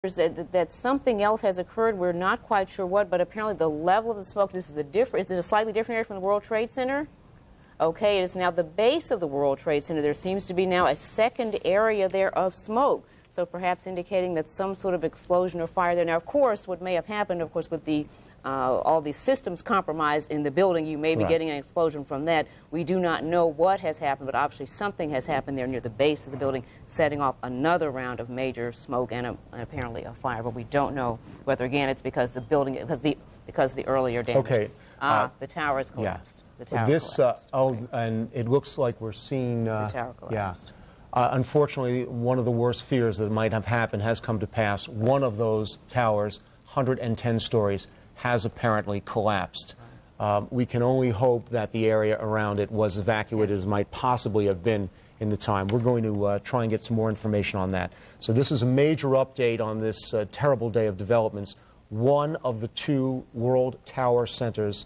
that something else has occurred. We're not quite sure what, but apparently the level of the smoke, is it a slightly different area from the World Trade Center? Okay, it is now the base of the World Trade Center. There seems to be now a second area there of smoke, so perhaps indicating that some sort of explosion or fire there. Now, of course, what may have happened, of course, with the all these systems compromised in the building, you may be getting an explosion from that. We do not know what has happened, but obviously something has happened there near the base of the building, setting off another round of major smoke and apparently a fire. But we don't know whether, again, it's because the building, because the earlier damage. Okay. The tower has collapsed. Yeah. The tower collapsed. And it looks like we're seeing. The tower collapsed. Unfortunately, one of the worst fears that might have happened has come to pass. One of those towers, 110 stories, has apparently collapsed. We can only hope that the area around it was evacuated as might possibly have been in the time. We're going to try and get some more information on that. So this is a major update on this terrible day of developments. One of the two World Tower Centers,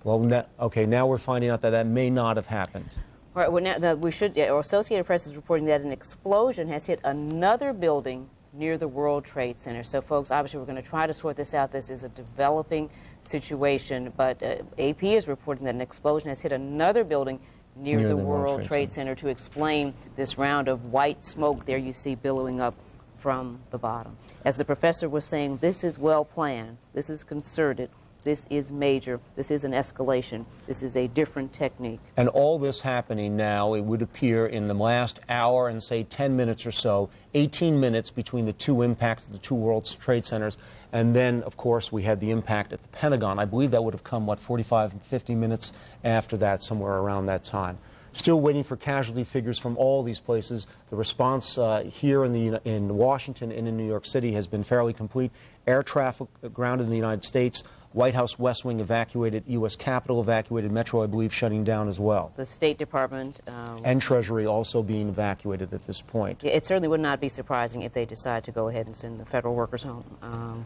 well, okay, now we're finding out that that may not have happened. All right, well, now, Associated Press is reporting that an explosion has hit another building near the World Trade Center. So, folks, obviously we're going to try to sort this out. This is a developing situation, but AP is reporting that an explosion has hit another building near the World Trade Center to explain this round of white smoke there you see billowing up from the bottom. As the professor was saying, this is well planned, this is concerted, this is major, this is an escalation, this is a different technique. And all this happening now, it would appear, in the last hour and, say, 10 minutes or so, 18 minutes between the two impacts of the two World Trade Centers. And then, of course, we had the impact at the Pentagon. I believe that would have come, what, 45 and 50 minutes after that, somewhere around that time. Still waiting for casualty figures from all these places. The response here in Washington and in New York City has been fairly complete. Air traffic grounded in the United States. White House West Wing evacuated, U.S. Capitol evacuated, Metro, I believe, shutting down as well. The State Department. And Treasury also being evacuated at this point. It certainly would not be surprising if they decide to go ahead and send the federal workers home.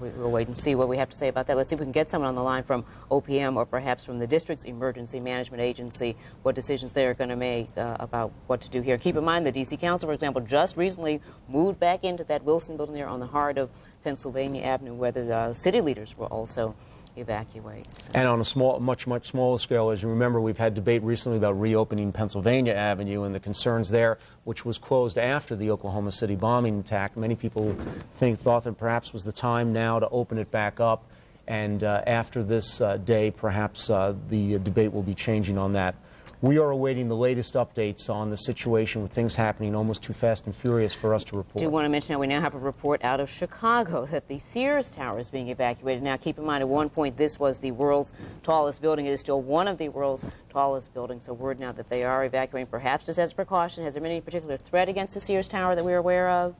We'll wait and see what we have to say about that. Let's see if we can get someone on the line from OPM or perhaps from the district's emergency management agency, what decisions they're going to make about what to do here. Keep in mind the D.C. Council, for example, just recently moved back into that Wilson building there on the heart of Pennsylvania Avenue, where the city leaders will also evacuate. So. And on a much smaller scale, as you remember, we've had debate recently about reopening Pennsylvania Avenue and the concerns there, which was closed after the Oklahoma City bombing attack. Many people thought that perhaps was the time now to open it back up. And after this day, perhaps the debate will be changing on that. We are awaiting the latest updates on the situation with things happening almost too fast and furious for us to report. I do want to mention how we now have a report out of Chicago that the Sears Tower is being evacuated. Now, keep in mind, at one point, this was the world's tallest building. It is still one of the world's tallest buildings. So word now that they are evacuating, perhaps just as a precaution. Has there been any particular threat against the Sears Tower that we're aware of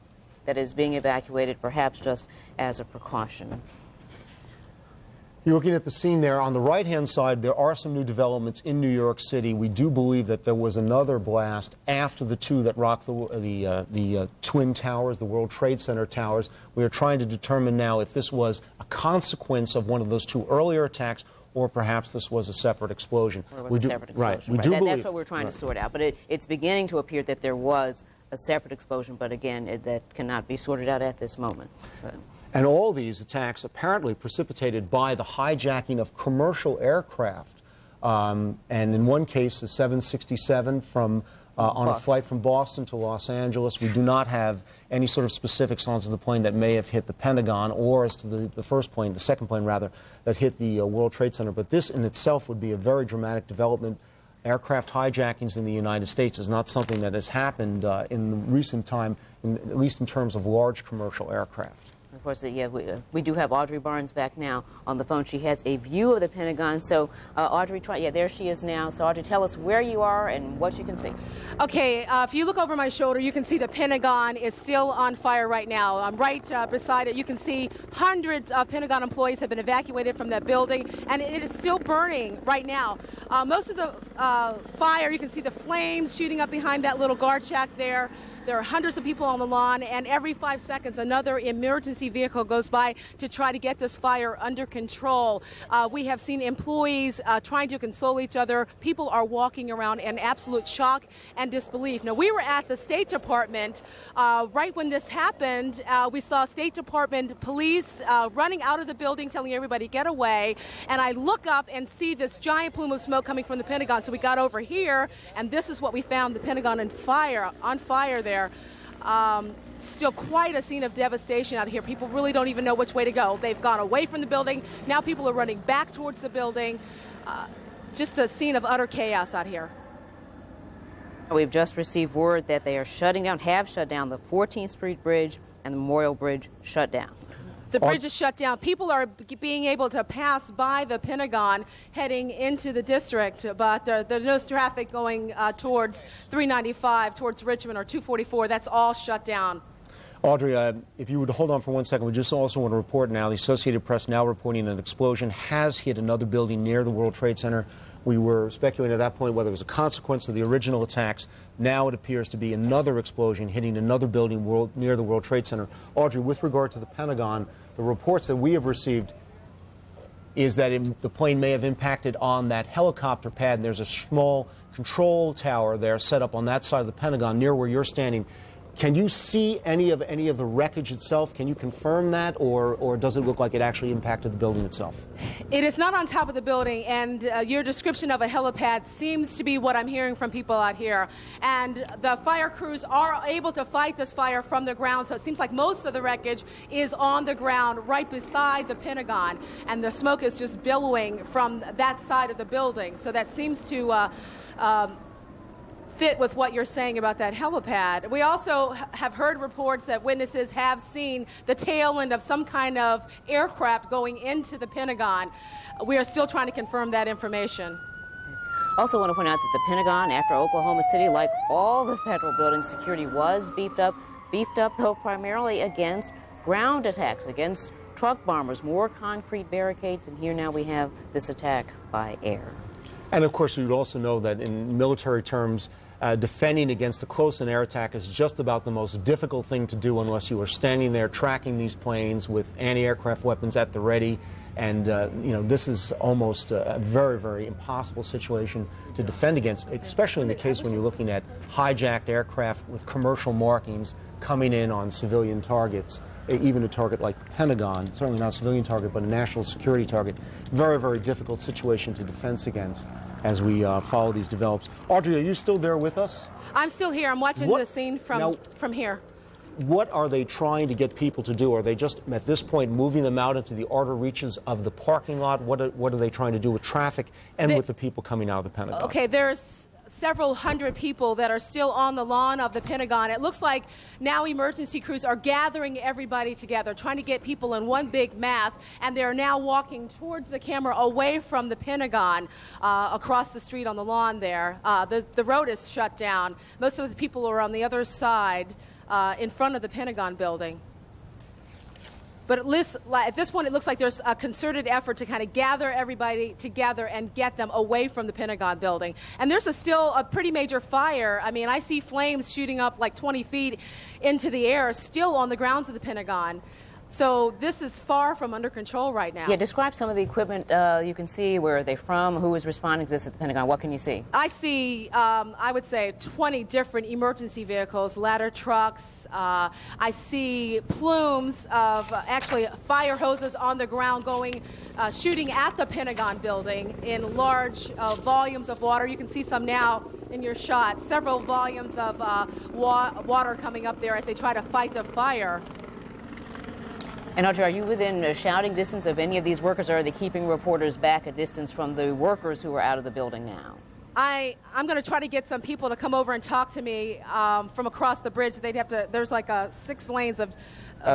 that is being evacuated, perhaps just as a precaution? You're looking at the scene there. On the right-hand side, there are some new developments in New York City. We do believe that there was another blast after the two that rocked the Twin Towers, the World Trade Center towers. We are trying to determine now if this was a consequence of one of those two earlier attacks, or perhaps this was a separate explosion. Or it was a separate explosion. Right. That's what we're trying to sort out. But it's beginning to appear that there was a separate explosion, but again, that cannot be sorted out at this moment. And all these attacks apparently precipitated by the hijacking of commercial aircraft. And in one case, the 767 from on a flight from Boston to Los Angeles. We do not have any sort of specifics on the plane that may have hit the Pentagon, or as to the first plane, the second plane rather, that hit the World Trade Center. But this in itself would be a very dramatic development. Aircraft hijackings in the United States is not something that has happened in recent time, at least in terms of large commercial aircraft. Of course, we do have Audrey Barnes back now on the phone. She has a view of the Pentagon. So, Audrey, there she is now. So, Audrey, tell us where you are and what you can see. Okay, if you look over my shoulder, you can see the Pentagon is still on fire right now. I'm right beside it. You can see hundreds of Pentagon employees have been evacuated from that building, and it is still burning right now. Most of the fire, you can see the flames shooting up behind that little guard shack there. There are hundreds of people on the lawn, and every 5 seconds another emergency vehicle goes by to try to get this fire under control. We have seen employees trying to console each other. People are walking around in absolute shock and disbelief. Now, we were at the State Department right when this happened. We saw State Department police running out of the building, telling everybody get away. And I look up and see this giant plume of smoke coming from the Pentagon. So we got over here, and this is what we found: the Pentagon on fire there. Still quite a scene of devastation out here. People really don't even know which way to go. They've gone away from the building. Now people are running back towards the building. Just a scene of utter chaos out here. We've just received word that they are have shut down the 14th Street Bridge and the Memorial Bridge shut down. The bridge is shut down. People are being able to pass by the Pentagon heading into the district, but there's no traffic going towards 395, towards Richmond, or 244. That's all shut down. Audrey, if you would hold on for 1 second, we just also want to report now, the Associated Press now reporting an explosion has hit another building near the World Trade Center. We were speculating at that point whether it was a consequence of the original attacks. Now it appears to be another explosion hitting another building near the World Trade Center. Audrey, with regard to the Pentagon, the reports that we have received is that the plane may have impacted on that helicopter pad, and there's a small control tower there set up on that side of the Pentagon near where you're standing. Can you see any of the wreckage itself? Can you confirm that, or does it look like it actually impacted the building itself? It is not on top of the building, and your description of a helipad seems to be what I'm hearing from people out here. And the fire crews are able to fight this fire from the ground, so it seems like most of the wreckage is on the ground right beside the Pentagon, and the smoke is just billowing from that side of the building. So that seems to fit with what you're saying about that helipad. We also have heard reports that witnesses have seen the tail end of some kind of aircraft going into the Pentagon. We are still trying to confirm that information. Also want to point out that the Pentagon, after Oklahoma City, like all the federal building security, was beefed up though primarily against ground attacks, against truck bombers, more concrete barricades, and here now we have this attack by air. And of course, we would also know that in military terms, defending against a close-in air attack is just about the most difficult thing to do unless you are standing there tracking these planes with anti-aircraft weapons at the ready. And, this is almost a very, very impossible situation to defend against, especially in the case when you're looking at hijacked aircraft with commercial markings coming in on civilian targets. Even a target like the Pentagon, certainly not a civilian target, but a national security target. Very, very difficult situation to defend against as we follow these develops. Audrey, are you still there with us? I'm still here. I'm watching the scene from here. What are they trying to get people to do? Are they just, at this point, moving them out into the outer reaches of the parking lot? What are they trying to do with traffic and with the people coming out of the Pentagon? Okay, there's several hundred people that are still on the lawn of the Pentagon. It looks like now emergency crews are gathering everybody together, trying to get people in one big mass, and they're now walking towards the camera away from the Pentagon across the street on the lawn there. The road is shut down. Most of the people are on the other side in front of the Pentagon building. But at this point, it looks like there's a concerted effort to kind of gather everybody together and get them away from the Pentagon building. And there's still a pretty major fire. I mean, I see flames shooting up like 20 feet into the air, still on the grounds of the Pentagon. So this is far from under control right now. Yeah, describe some of the equipment you can see. Where are they from? Who is responding to this at the Pentagon? What can you see? I see, I would say, 20 different emergency vehicles, ladder trucks. I see plumes of actually fire hoses on the ground going, shooting at the Pentagon building in large volumes of water. You can see some now in your shot. Several volumes of water coming up there as they try to fight the fire. And Audrey, are you within shouting distance of any of these workers, or are they keeping reporters back a distance from the workers who are out of the building now? I'm going to try to get some people to come over and talk to me from across the bridge. They'd have to. There's like 6 lanes of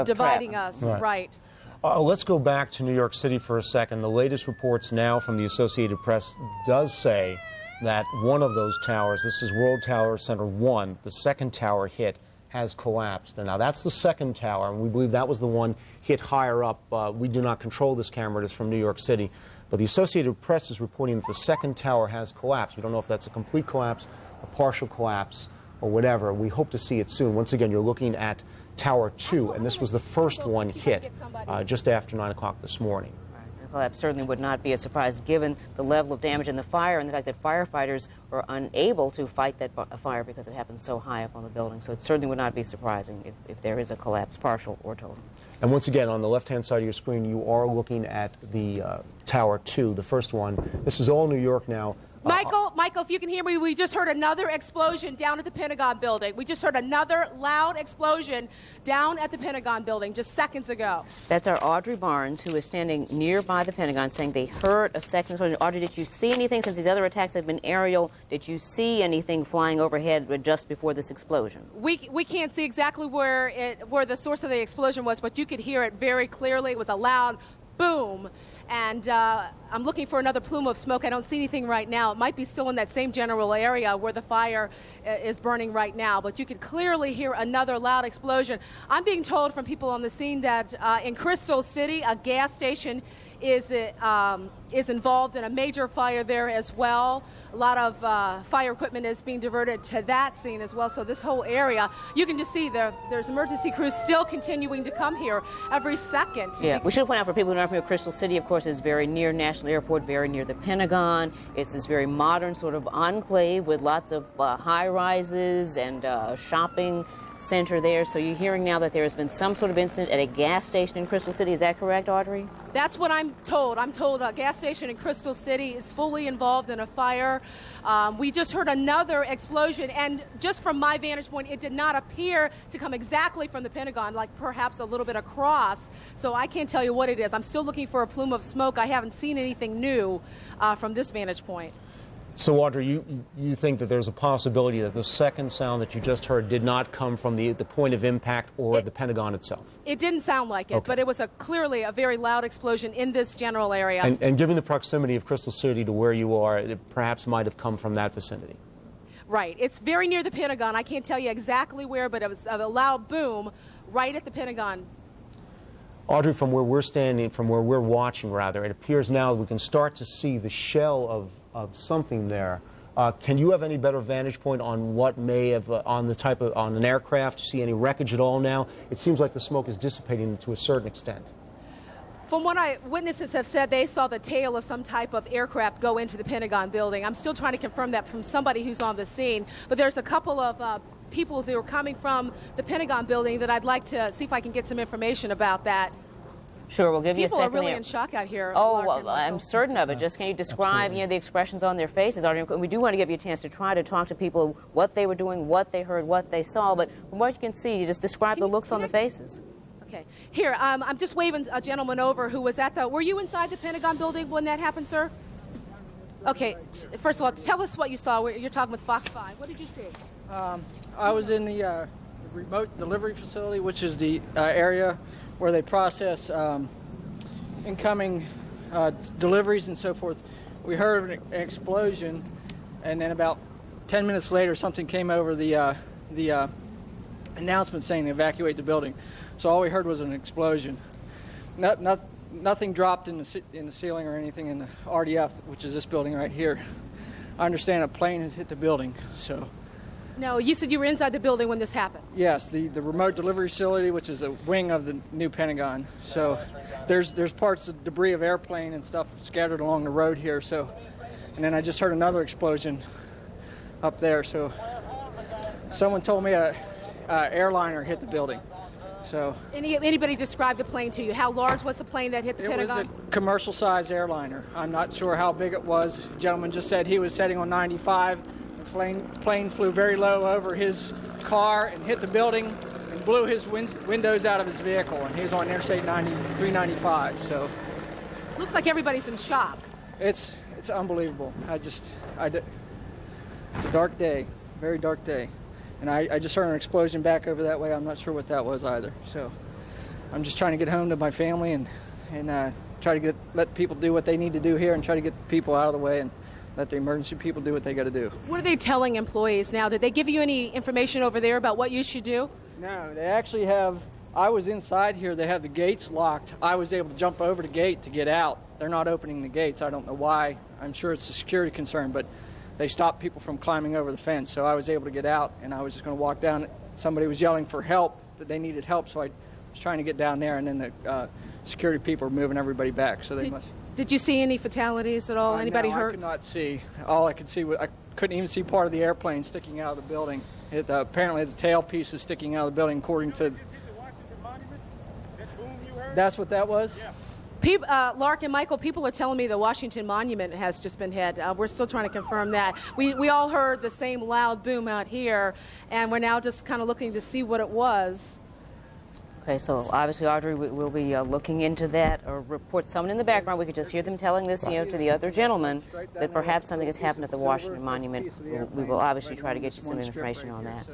dividing us. Right. Let's go back to New York City for a second. The latest reports now from the Associated Press does say that one of those towers, this is World Tower Center 1, the second tower hit, has collapsed. And now that's the second tower, and we believe that was the one hit higher up. We do not control this camera. It is from New York City. But the Associated Press is reporting that the second tower has collapsed. We don't know if that's a complete collapse, a partial collapse, or whatever. We hope to see it soon. Once again, you're looking at Tower 2, and this was the first one hit just after 9 o'clock this morning. The collapse certainly would not be a surprise given the level of damage in the fire and the fact that firefighters were unable to fight that fire because it happened so high up on the building. So it certainly would not be surprising if there is a collapse, partial or total. And once again, on the left-hand side of your screen, you are looking at the Tower 2, the first one. This is all New York now. Michael, if you can hear me, we just heard another explosion down at the Pentagon building. We just heard another loud explosion down at the Pentagon building just seconds ago. That's our Audrey Barnes, who is standing nearby the Pentagon, saying they heard a second explosion. Audrey, did you see anything, since these other attacks have been aerial, did you see anything flying overhead just before this explosion? We can't see exactly where the source of the explosion was, but you could hear it very clearly with a loud boom. And I'm looking for another plume of smoke. I don't see anything right now. It might be still in that same general area where the fire is burning right now, but you could clearly hear another loud explosion. I'm being told from people on the scene that in Crystal City, a gas station is involved in a major fire there as well. A lot of fire equipment is being diverted to that scene as well. So this whole area, you can just see there's emergency crews still continuing to come here every second. Yeah, we should point out for people who are not familiar, Crystal City, of course, is very near National Airport, very near the Pentagon. It's this very modern sort of enclave with lots of high-rises and shopping center there. So you're hearing now that there has been some sort of incident at a gas station in Crystal City. Is that correct, Audrey? That's what I'm told. I'm told a gas station in Crystal City is fully involved in a fire. We just heard another explosion, and just from my vantage point, it did not appear to come exactly from the Pentagon, like perhaps a little bit across. So I can't tell you what it is. I'm still looking for a plume of smoke. I haven't seen anything new from this vantage point. So, Audrey, you think that there's a possibility that the second sound that you just heard did not come from the point of impact or the Pentagon itself? It didn't sound like it, but it was clearly a very loud explosion in this general area. And given the proximity of Crystal City to where you are, it perhaps might have come from that vicinity. Right. It's very near the Pentagon. I can't tell you exactly where, but it was a loud boom right at the Pentagon. Audrey, from where we're standing, from where we're watching, rather, it appears now we can start to see the shell of something there. Can you have any better vantage point on what may have, on an aircraft, see any wreckage at all now? It seems like the smoke is dissipating to a certain extent. From what witnesses have said, they saw the tail of some type of aircraft go into the Pentagon building. I'm still trying to confirm that from somebody who's on the scene, but there's a couple of people who are coming from the Pentagon building that I'd like to see if I can get some information about that. Sure, we'll give you a second. People are really in shock out here. Oh, well, I'm certain of it. Just can you describe, the expressions on their faces? We do want to give you a chance to try to talk to people what they were doing, what they heard, what they saw. But from what you can see, you just describe the looks on the faces. Okay. Here, I'm just waving a gentleman over who was were you inside the Pentagon building when that happened, sir? Okay. First of all, tell us what you saw. You're talking with Fox 5. What did you see? I was in the remote delivery facility, which is the area where they process incoming deliveries and so forth. We heard an explosion, and then about 10 minutes later, something came over the announcement saying to evacuate the building. So all we heard was an explosion. Nothing dropped in the ceiling or anything in the RDF, which is this building right here. I understand a plane has hit the building, so. No, you said you were inside the building when this happened. Yes, the remote delivery facility, which is a wing of the new Pentagon. So there's parts of debris of airplane and stuff scattered along the road here. So, and then I just heard another explosion up there. So someone told me a airliner hit the building. So anybody describe the plane to you? How large was the plane that hit the Pentagon? It was a commercial-sized airliner. I'm not sure how big it was. The gentleman just said he was setting on 95. Plane flew very low over his car and hit the building and blew his windows out of his vehicle, and he was on Interstate 395. So looks like everybody's in shock. It's unbelievable. It's a dark day, very dark day, and I just heard an explosion back over that way. I'm not sure what that was either. So I'm just trying to get home to my family and try to let people do what they need to do here and try to get people out of the way and let the emergency people do what they got to do. What are they telling employees now? Did they give you any information over there about what you should do? No, they actually have. I was inside here. They have the gates locked. I was able to jump over the gate to get out. They're not opening the gates. I don't know why. I'm sure it's a security concern, but they stopped people from climbing over the fence. So I was able to get out, and I was just going to walk down. Somebody was yelling for help, that they needed help, so I was trying to get down there, and then the security people were moving everybody back. So they must. Did you see any fatalities at all? Anybody no, hurt? I could not see. All I could see was I couldn't even see part of the airplane sticking out of the building. Apparently, the tailpiece is sticking out of the building, according to. That's what that was? Yeah. Lark and Michael, people are telling me the Washington Monument has just been hit. We're still trying to confirm that. We all heard the same loud boom out here, and we're now just kind of looking to see what it was. Okay, so obviously, Audrey, we'll be looking into that, or report someone in the background. We could just hear them telling this, to the other gentleman that perhaps something has happened at the Washington Monument. We will obviously try to get you some information on that.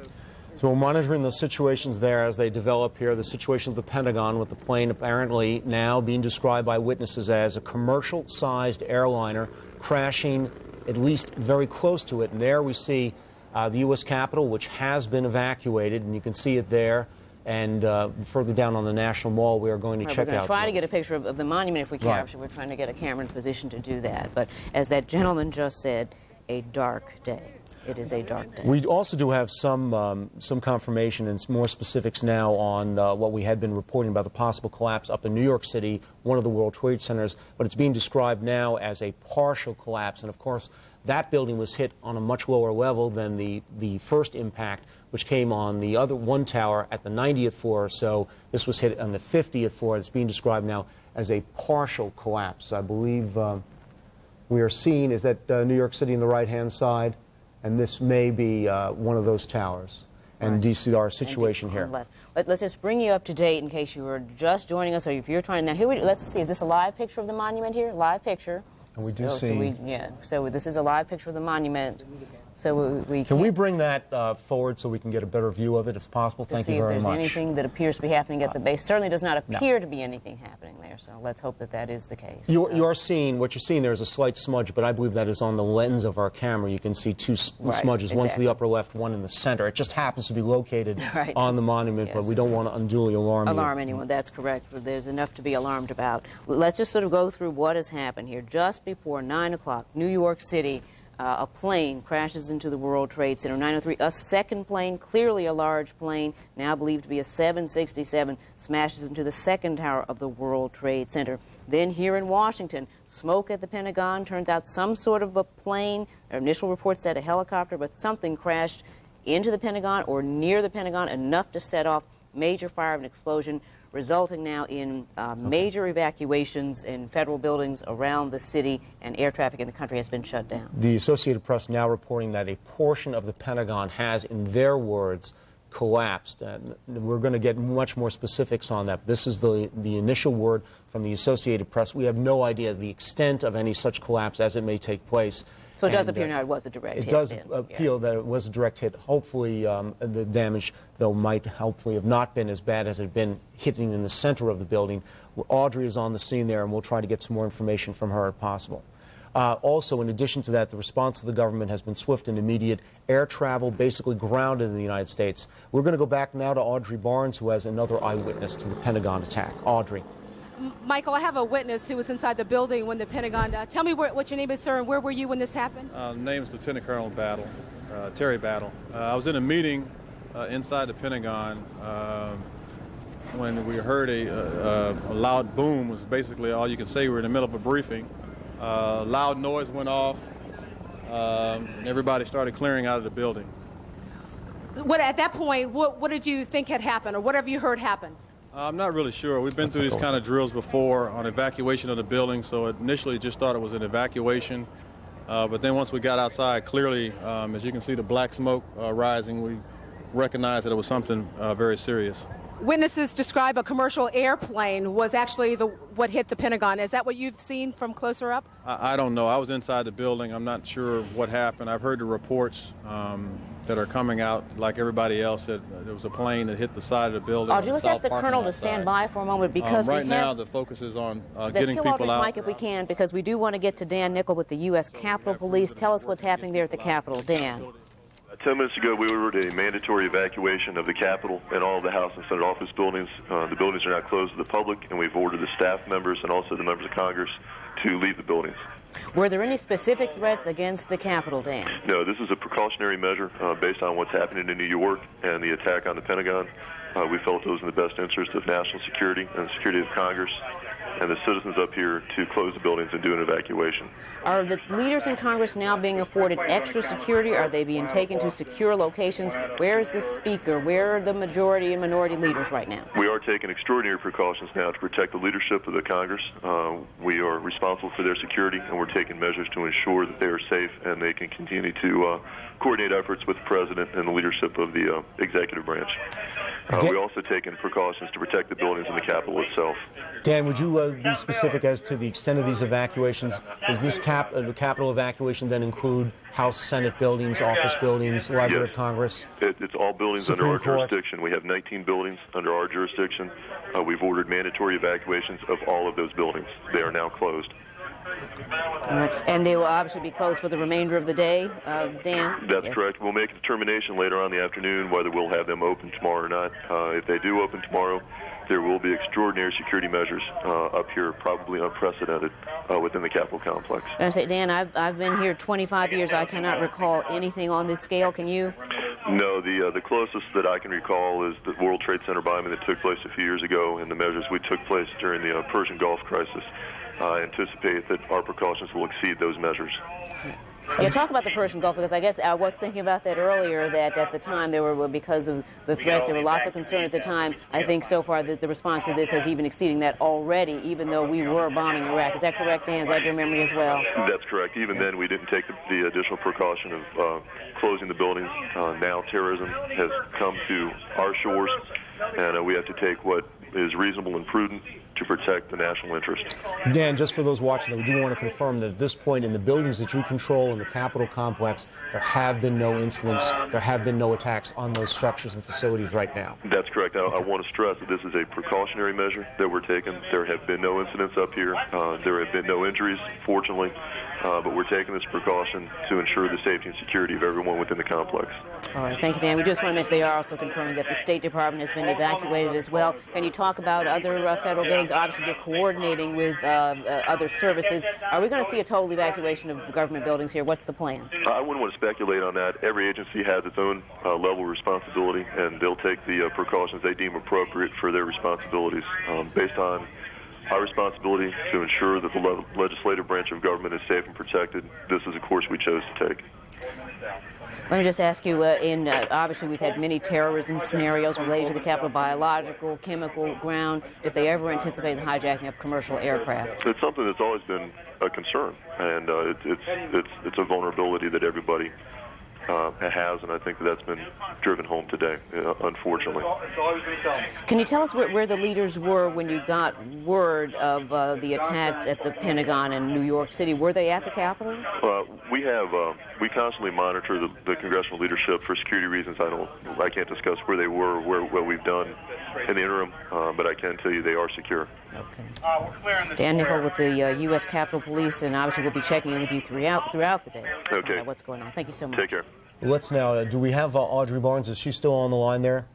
So we're monitoring the situations there as they develop here. The situation at the Pentagon with the plane apparently now being described by witnesses as a commercial-sized airliner crashing at least very close to it. And there we see the U.S. Capitol, which has been evacuated, and you can see it there. And further down on the National Mall, we are going to check out. We're going to try to get a picture of the monument if we can. Right. We're trying to get a camera in position to do that. But as that gentleman just said, a dark day. It is a dark day. We also do have some confirmation and more specifics now on what we had been reporting about the possible collapse up in New York City, one of the World Trade Centers, but it's being described now as a partial collapse. And of course, that building was hit on a much lower level than the first impact, which came on the other one tower at the 90th floor. So this was hit on the 50th floor. It's being described now as a partial collapse. I believe we are seeing, is that New York City on the right-hand side? And this may be one of those towers. And do you see our situation here? Let's just bring you up to date in case you were just joining us, or if you're trying. Now, let's see. Is this a live picture of the monument here? Live picture. And we do see. So this is a live picture of the monument. So can we bring that forward so we can get a better view of it, if possible? Thank you very much. See if there's anything that appears to be happening at the base. Certainly does not appear to be anything happening there. So let's hope that that is the case. You're seeing, what you're seeing there is a slight smudge, but I believe that is on the lens of our camera. You can see two smudges, one to the upper left, one in the center. It just happens to be located on the monument, but we don't want to unduly alarm anyone. That's correct. There's enough to be alarmed about. Let's just sort of go through what has happened here. Just before 9 o'clock, New York City, a plane crashes into the World Trade Center. 9:03, a second plane, clearly a large plane, now believed to be a 767, smashes into the second tower of the World Trade Center. Then here in Washington, smoke at the Pentagon. Turns out some sort of a plane. Our initial reports said a helicopter, but something crashed into the Pentagon or near the Pentagon, enough to set off major fire and explosion, resulting now in major evacuations in federal buildings around the city, and air traffic in the country has been shut down. The Associated Press now reporting that a portion of the Pentagon has, in their words, collapsed. And we're going to get much more specifics on that. This is the initial word from the Associated Press. We have no idea the extent of any such collapse as it may take place. So it does appear now it was a direct hit. It does appear that it was a direct hit. Hopefully, the damage, though, might hopefully have not been as bad as it had been hitting in the center of the building. Audrey is on the scene there, and we'll try to get some more information from her if possible. Also, in addition to that, the response of the government has been swift and immediate. Air travel basically grounded in the United States. We're going to go back now to Audrey Barnes, who has another eyewitness to the Pentagon attack. Audrey. Michael, I have a witness who was inside the building when the Pentagon. Tell me what your name is, sir, and where were you when this happened? My name is Lieutenant Colonel Battle, Terry Battle. I was in a meeting inside the Pentagon when we heard a loud boom. Was basically all you could say. We were in the middle of a briefing. Loud noise went off. Everybody started clearing out of the building. At that point, what did you think had happened, or whatever you heard happened? I'm not really sure. We've been through these kind of drills before on evacuation of the building, so initially just thought it was an evacuation. But then once we got outside, clearly, as you can see the black smoke rising, we recognized that it was something very serious. Witnesses describe a commercial airplane was actually what hit the Pentagon. Is that what you've seen from closer up? I don't know. I was inside the building. I'm not sure what happened. I've heard the reports that are coming out, like everybody else, that there was a plane that hit the side of the building. Let's ask the Colonel to stand by for a moment, because right now the focus is on getting people Audrey's out. Mic if we can, because we do want to get to Dan Nickel with the U.S. Capitol Police. Tell us what's happening there at the Capitol. Dan. 10 minutes ago, we ordered a mandatory evacuation of the Capitol and all of the House and Senate office buildings. The buildings are now closed to the public, and we've ordered the staff members and also the members of Congress to leave the buildings. Were there any specific threats against the Capitol, Dan? No, this is a precautionary measure based on what's happening in New York and the attack on the Pentagon. We felt it was in the best interest of national security and the security of Congress and the citizens up here to close the buildings and do an evacuation. Are the leaders in Congress now being afforded extra security? Are they being taken to secure locations? Where is the Speaker? Where are the majority and minority leaders right now? We are taking extraordinary precautions now to protect the leadership of the Congress. We are responsible for their security, and we're taking measures to ensure that they are safe and they can continue to coordinate efforts with the President and the leadership of the executive branch. We also taken precautions to protect the buildings and the Capitol itself. Dan, would you be specific as to the extent of these evacuations? Does this Capitol evacuation then include House, Senate buildings, office buildings, Library of Congress? It's all buildings Supreme under our Court. jurisdiction. We have 19 buildings under our jurisdiction. We've ordered mandatory evacuations of all of those buildings. They are now closed. And they will obviously be closed for the remainder of the day, Dan? That's correct. We'll make a determination later on in the afternoon whether we'll have them open tomorrow or not. If they do open tomorrow, there will be extraordinary security measures up here, probably unprecedented, within the Capitol complex. I say, Dan, I've been here 25 years. I cannot recall anything on this scale. Can you? No, the closest that I can recall is the World Trade Center bombing that took place a few years ago and the measures we took place during the Persian Gulf crisis. I anticipate that our precautions will exceed those measures. Yeah, talk about the Persian Gulf, because I guess I was thinking about that earlier, that at the time there were, because of the threats, there were lots of concern at the time. I think so far that the response to this has even exceeding that already, even though we were bombing Iraq. Is that correct, Dan? Is that your memory as well? That's correct. Even then, we didn't take the additional precaution of closing the buildings. Now terrorism has come to our shores, and we have to take what is reasonable and prudent to protect the national interest. Dan, just for those watching, we do want to confirm that at this point in the buildings that you control in the Capitol complex, there have been no incidents, there have been no attacks on those structures and facilities right now. That's correct. I want to stress that this is a precautionary measure that we're taking. There have been no incidents up here. There have been no injuries, fortunately, but we're taking this precaution to ensure the safety and security of everyone within the complex. All right, thank you, Dan. We just want to mention they are also confirming that the State Department has been evacuated as well. Can you talk about other federal buildings? Obviously, you're coordinating with other services. Are we going to see a total evacuation of government buildings here? What's the plan? I wouldn't want to speculate on that. Every agency has its own level of responsibility, and they'll take the precautions they deem appropriate for their responsibilities. Based on our responsibility to ensure that the legislative branch of government is safe and protected, this is a course we chose to take. Let me just ask you, obviously we've had many terrorism scenarios related to the Capitol, biological, chemical, ground. Did they ever anticipate the hijacking of commercial aircraft? It's something that's always been a concern, and it's a vulnerability that everybody has, and I think that's been driven home today, unfortunately. Can you tell us where the leaders were when you got word of the attacks at the Pentagon in New York City? Were they at the Capitol? We constantly monitor the congressional leadership for security reasons. I can't discuss where they were, what we've done in the interim, but I can tell you they are secure. Okay. Dan Nickel with the U.S. Capitol Police, and obviously we'll be checking in with you throughout the day. Okay. What's going on? Thank you so much. Take care. Let's now, do we have Audrey Barnes? Is she still on the line there?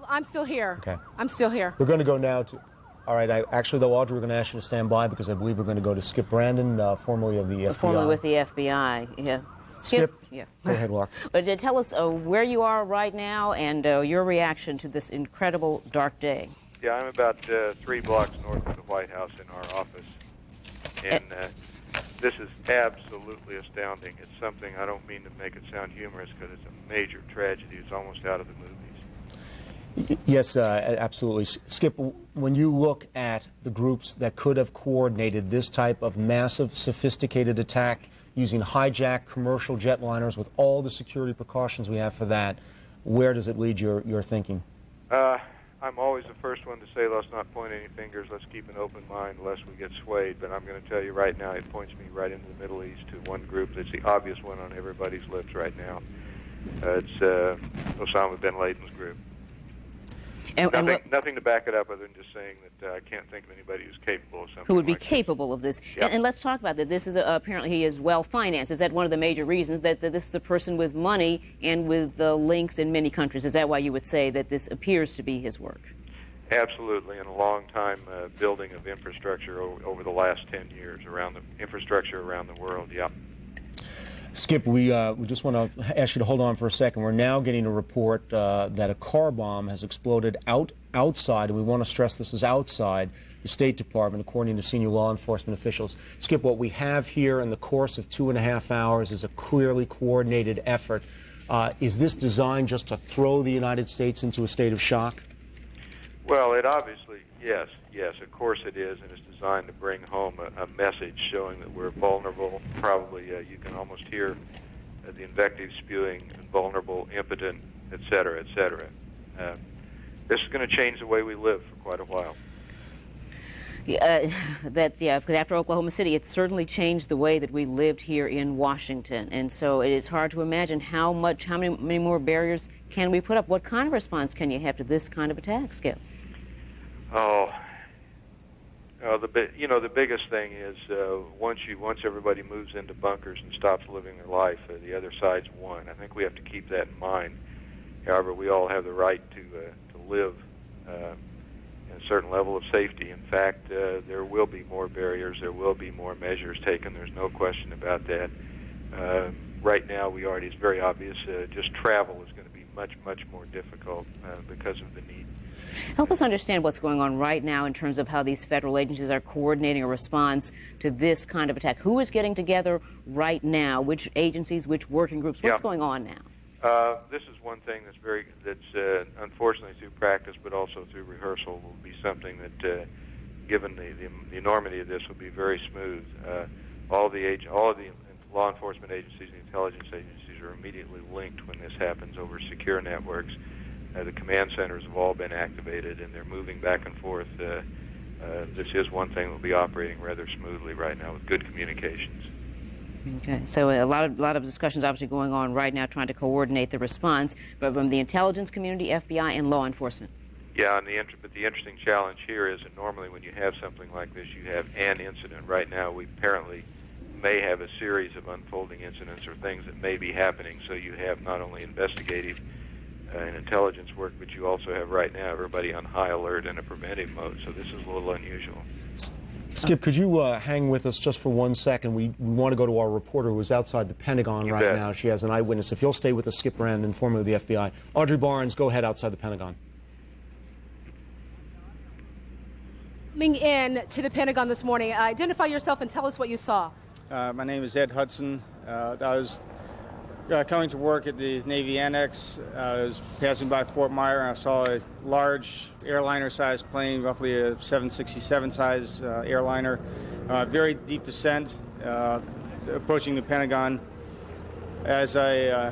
I'm still here. Okay. I'm still here. We're going to go now to, all right, actually though, Audrey, we're going to ask you to stand by because I believe we're going to go to Skip Brandon, formerly of the FBI. Formerly with the FBI, yeah. Skip, yeah. Go ahead, Lark. But tell us where you are right now and your reaction to this incredible dark day. Yeah, I'm about 3 blocks north of the White House in our office, and this is absolutely astounding. It's something, I don't mean to make it sound humorous because it's a major tragedy. It's almost out of the movies. Yes, absolutely. Skip, when you look at the groups that could have coordinated this type of massive, sophisticated attack using hijacked commercial jetliners with all the security precautions we have for that, where does it lead your thinking? I'm always the first one to say let's not point any fingers, let's keep an open mind lest we get swayed, but I'm going to tell you right now it points me right into the Middle East to one group that's the obvious one on everybody's lips right now. It's Osama bin Laden's group. Nothing to back it up other than just saying that I can't think of anybody who's capable of something who would be like capable of this. Yep. And let's talk about that. This is apparently he is well financed. Is that one of the major reasons that this is a person with money and with the links in many countries? Is that why you would say that this appears to be his work? Absolutely, and a long time building of infrastructure over the last 10 years around the infrastructure around the world. Yeah. Skip, we just want to ask you to hold on for a second. We're now getting a report that a car bomb has exploded outside, and we want to stress this is outside the State Department, according to senior law enforcement officials. Skip, what we have here in the course of 2.5 hours is a clearly coordinated effort. Is this designed just to throw the United States into a state of shock? Well, it obviously, yes, of course it is, and it's designed to bring home a message showing that we're vulnerable. Probably you can almost hear the invective spewing, vulnerable, impotent, et cetera, et cetera. This is going to change the way we live for quite a while. Because after Oklahoma City, it certainly changed the way that we lived here in Washington. And so it is hard to imagine how many more barriers can we put up? What kind of response can you have to this kind of attack, Skip? The biggest thing is once everybody moves into bunkers and stops living their life, the other side's won. I think we have to keep that in mind. However, we all have the right to live in a certain level of safety. In fact, there will be more barriers. There will be more measures taken. There's no question about that. Right now, it's very obvious. Just travel is going to be much more difficult because of the need. Help us understand what's going on right now in terms of how these federal agencies are coordinating a response to this kind of attack. Who is getting together right now? Which agencies, which working groups? What's going on now? This is one thing that's unfortunately through practice, but also through rehearsal, will be something that, given the enormity of this, will be very smooth. All of the law enforcement agencies and intelligence agencies are immediately linked when this happens over secure networks. The command centers have all been activated, and they're moving back and forth. This is one thing that will be operating rather smoothly right now with good communications. Okay, so a lot of discussions obviously going on right now trying to coordinate the response, but from the intelligence community, FBI, and law enforcement. Yeah, but the interesting challenge here is that normally when you have something like this, you have an incident. Right now, we apparently may have a series of unfolding incidents or things that may be happening, so you have not only investigative and intelligence work, but you also have right now everybody on high alert in a preventive mode, so this is a little unusual. Skip, could you hang with us just for 1 second? We want to go to our reporter who is outside the Pentagon right now. She has an eyewitness. If you'll stay with us, Skip Rand, informant of the FBI. Audrey Barnes, go ahead outside the Pentagon. Coming in to the Pentagon this morning, identify yourself and tell us what you saw. My name is Ed Hudson. I was coming to work at the Navy Annex. I was passing by Fort Myer, and I saw a large airliner-sized plane, roughly a 767-sized airliner, very deep descent, approaching the Pentagon. As I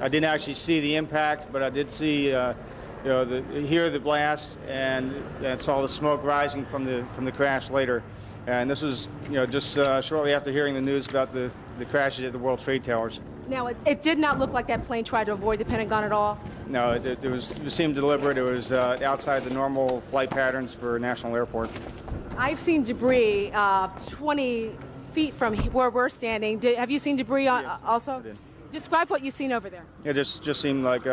didn't actually see the impact, but I did see, hear the blast, and saw the smoke rising from the crash later. And this was, just shortly after hearing the news about the crashes at the World Trade Towers. Now, it did not look like that plane tried to avoid the Pentagon at all? No, it seemed deliberate. It was outside the normal flight patterns for a national airport. I've seen debris 20 feet from where we're standing. Have you seen debris also? I did. Describe what you've seen over there. It just seemed like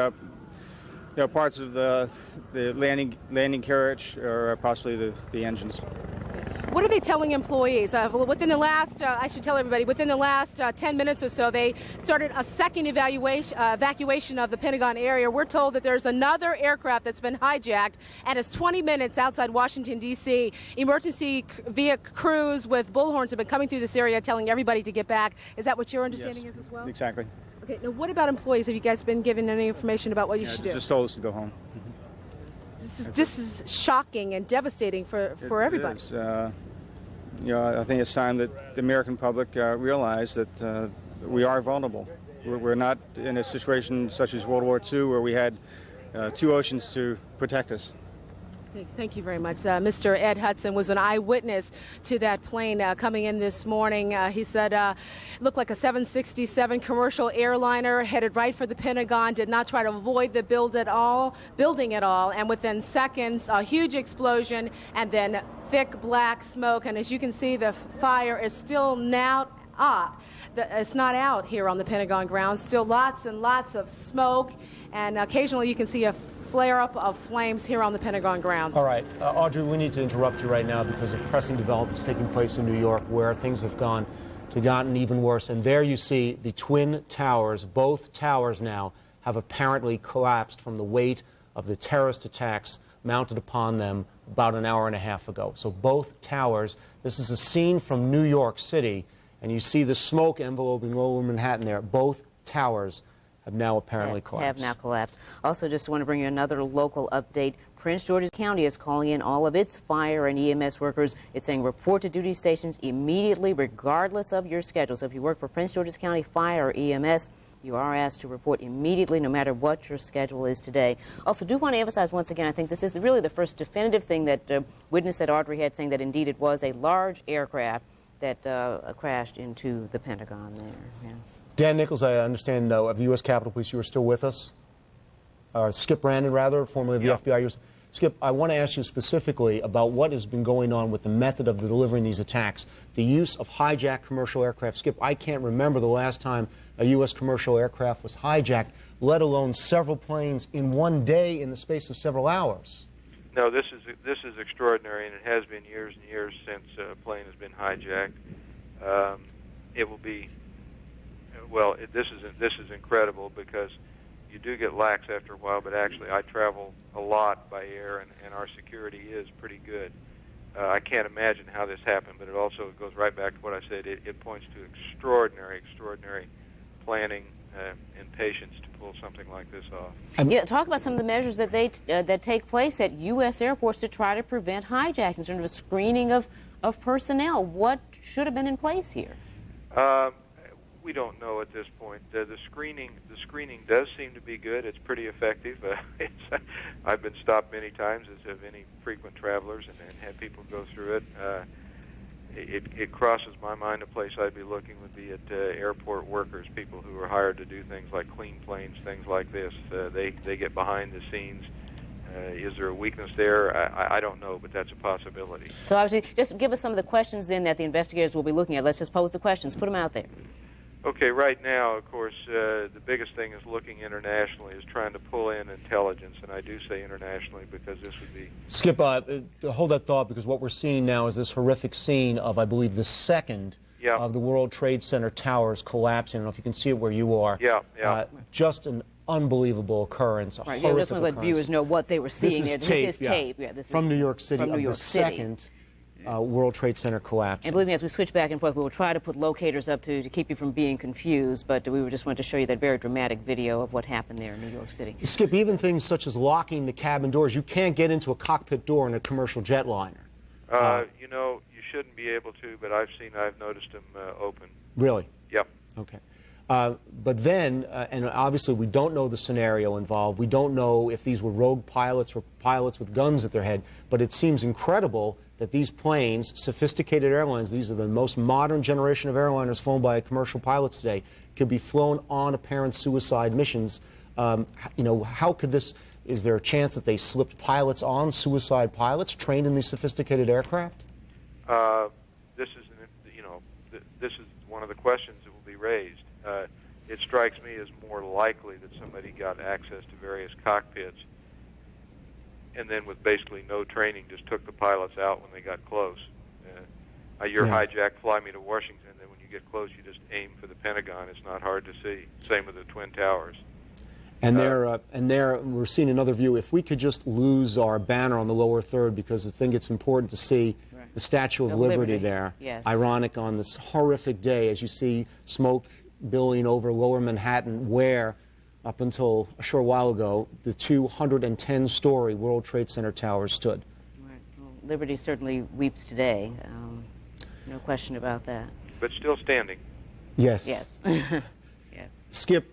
parts of the landing carriage or possibly the engines. What are they telling employees? Within the last, I should tell everybody, within the last 10 minutes or so, they started a second evacuation of the Pentagon area. We're told that there's another aircraft that's been hijacked, and it's 20 minutes outside Washington, D.C. Emergency vehicle crews with bullhorns have been coming through this area telling everybody to get back. Is that what your understanding is as well? Exactly. Okay, now what about employees? Have you guys been given any information about what you should do? Just told us to go home. This is shocking and devastating for everybody. It is. I think it's time that the American public realize that we are vulnerable. We're not in a situation such as World War II where we had two oceans to protect us. Thank you very much. Mr. Ed Hudson was an eyewitness to that plane coming in this morning. He said it looked like a 767 commercial airliner headed right for the Pentagon, did not try to avoid the building at all, and within seconds, a huge explosion and then thick black smoke. And as you can see, the fire is still now up. It's not out here on the Pentagon grounds. Still lots and lots of smoke, and occasionally you can see a flare-up of flames here on the Pentagon grounds. All right. Audrey, we need to interrupt you right now because of pressing developments taking place in New York where things have gotten even worse. And there you see the Twin Towers. Both towers now have apparently collapsed from the weight of the terrorist attacks mounted upon them about an hour and a half ago. So both towers, this is a scene from New York City, and you see the smoke enveloping lower Manhattan there. Both towers have now apparently collapsed. Have now collapsed. Also, just want to bring you another local update. Prince George's County is calling in all of its fire and EMS workers. It's saying report to duty stations immediately, regardless of your schedule. So if you work for Prince George's County Fire or EMS, you are asked to report immediately, no matter what your schedule is today. Also, do want to emphasize once again, I think this is really the first definitive thing that witness that Audrey had, saying that indeed it was a large aircraft that crashed into the Pentagon there. Yes. Dan Nichols, I understand, of the U.S. Capitol Police, you are still with us? Skip Brandon, rather, formerly of the FBI. Skip, I want to ask you specifically about what has been going on with the method of delivering these attacks, the use of hijacked commercial aircraft. Skip, I can't remember the last time a U.S. commercial aircraft was hijacked, let alone several planes in one day in the space of several hours. No, this is extraordinary, and it has been years and years since a plane has been hijacked. It will be, well, this is incredible because you do get lax after a while, but actually I travel a lot by air, and our security is pretty good. I can't imagine how this happened, but it also goes right back to what I said. It points to extraordinary planning and patience to pull something like this off. Yeah, talk about some of the measures that that take place at U.S. airports to try to prevent hijacks in terms of a screening of personnel. What should have been in place here? We don't know at this point. The screening does seem to be good. It's pretty effective. I've been stopped many times, as have any frequent travelers, and had people go through it. It crosses my mind. A place I'd be looking would be at airport workers, people who are hired to do things like clean planes, things like this. They get behind the scenes. Is there a weakness there? I don't know, but that's a possibility. So obviously, just give us some of the questions then that the investigators will be looking at. Let's just pose the questions. Put them out there. Okay, right now, of course, the biggest thing is looking internationally, is trying to pull in intelligence, and I do say internationally because this would be... Skip, hold that thought, because what we're seeing now is this horrific scene of, I believe, the second of the World Trade Center towers collapsing. I don't know if you can see it where you are. Just an unbelievable occurrance, a horrific occurrence. Just want to let viewers know what they were seeing there. This is tape. Yeah, this from is New York City, from New York City. Second World Trade Center collapse. And believe me, as we switch back and forth, we will try to put locators up to keep you from being confused, but we just wanted to show you that very dramatic video of what happened there in New York City. Skip, even things such as locking the cabin doors. You can't get into a cockpit door in a commercial jetliner. You know, you shouldn't be able to, but I've noticed them open. Really? Yep. Okay. But then, and obviously we don't know the scenario involved. We don't know if these were rogue pilots or pilots with guns at their head, but it seems incredible that these planes, sophisticated airlines, these are the most modern generation of airliners flown by commercial pilots today, could be flown on apparent suicide missions. You know, how could this, is there a chance that they slipped pilots on, suicide pilots, trained in these sophisticated aircraft? This is one of the questions that will be raised. It strikes me as more likely that somebody got access to various cockpits and then with basically no training just took the pilots out when they got close. You're hijacked, fly me to Washington, and then when you get close you just aim for the Pentagon. It's not hard to see. Same with the Twin Towers. And there, we're seeing another view. If we could just lose our banner on the lower third, because I think it's important to see the Statue of Liberty there. Yes. Ironic on this horrific day, as you see smoke billowing over lower Manhattan, where, up until a short while ago, the 210-story World Trade Center towers stood. Right. Well, Liberty certainly weeps today. No question about that. But still standing. Yes. Yes. Yes. Skip,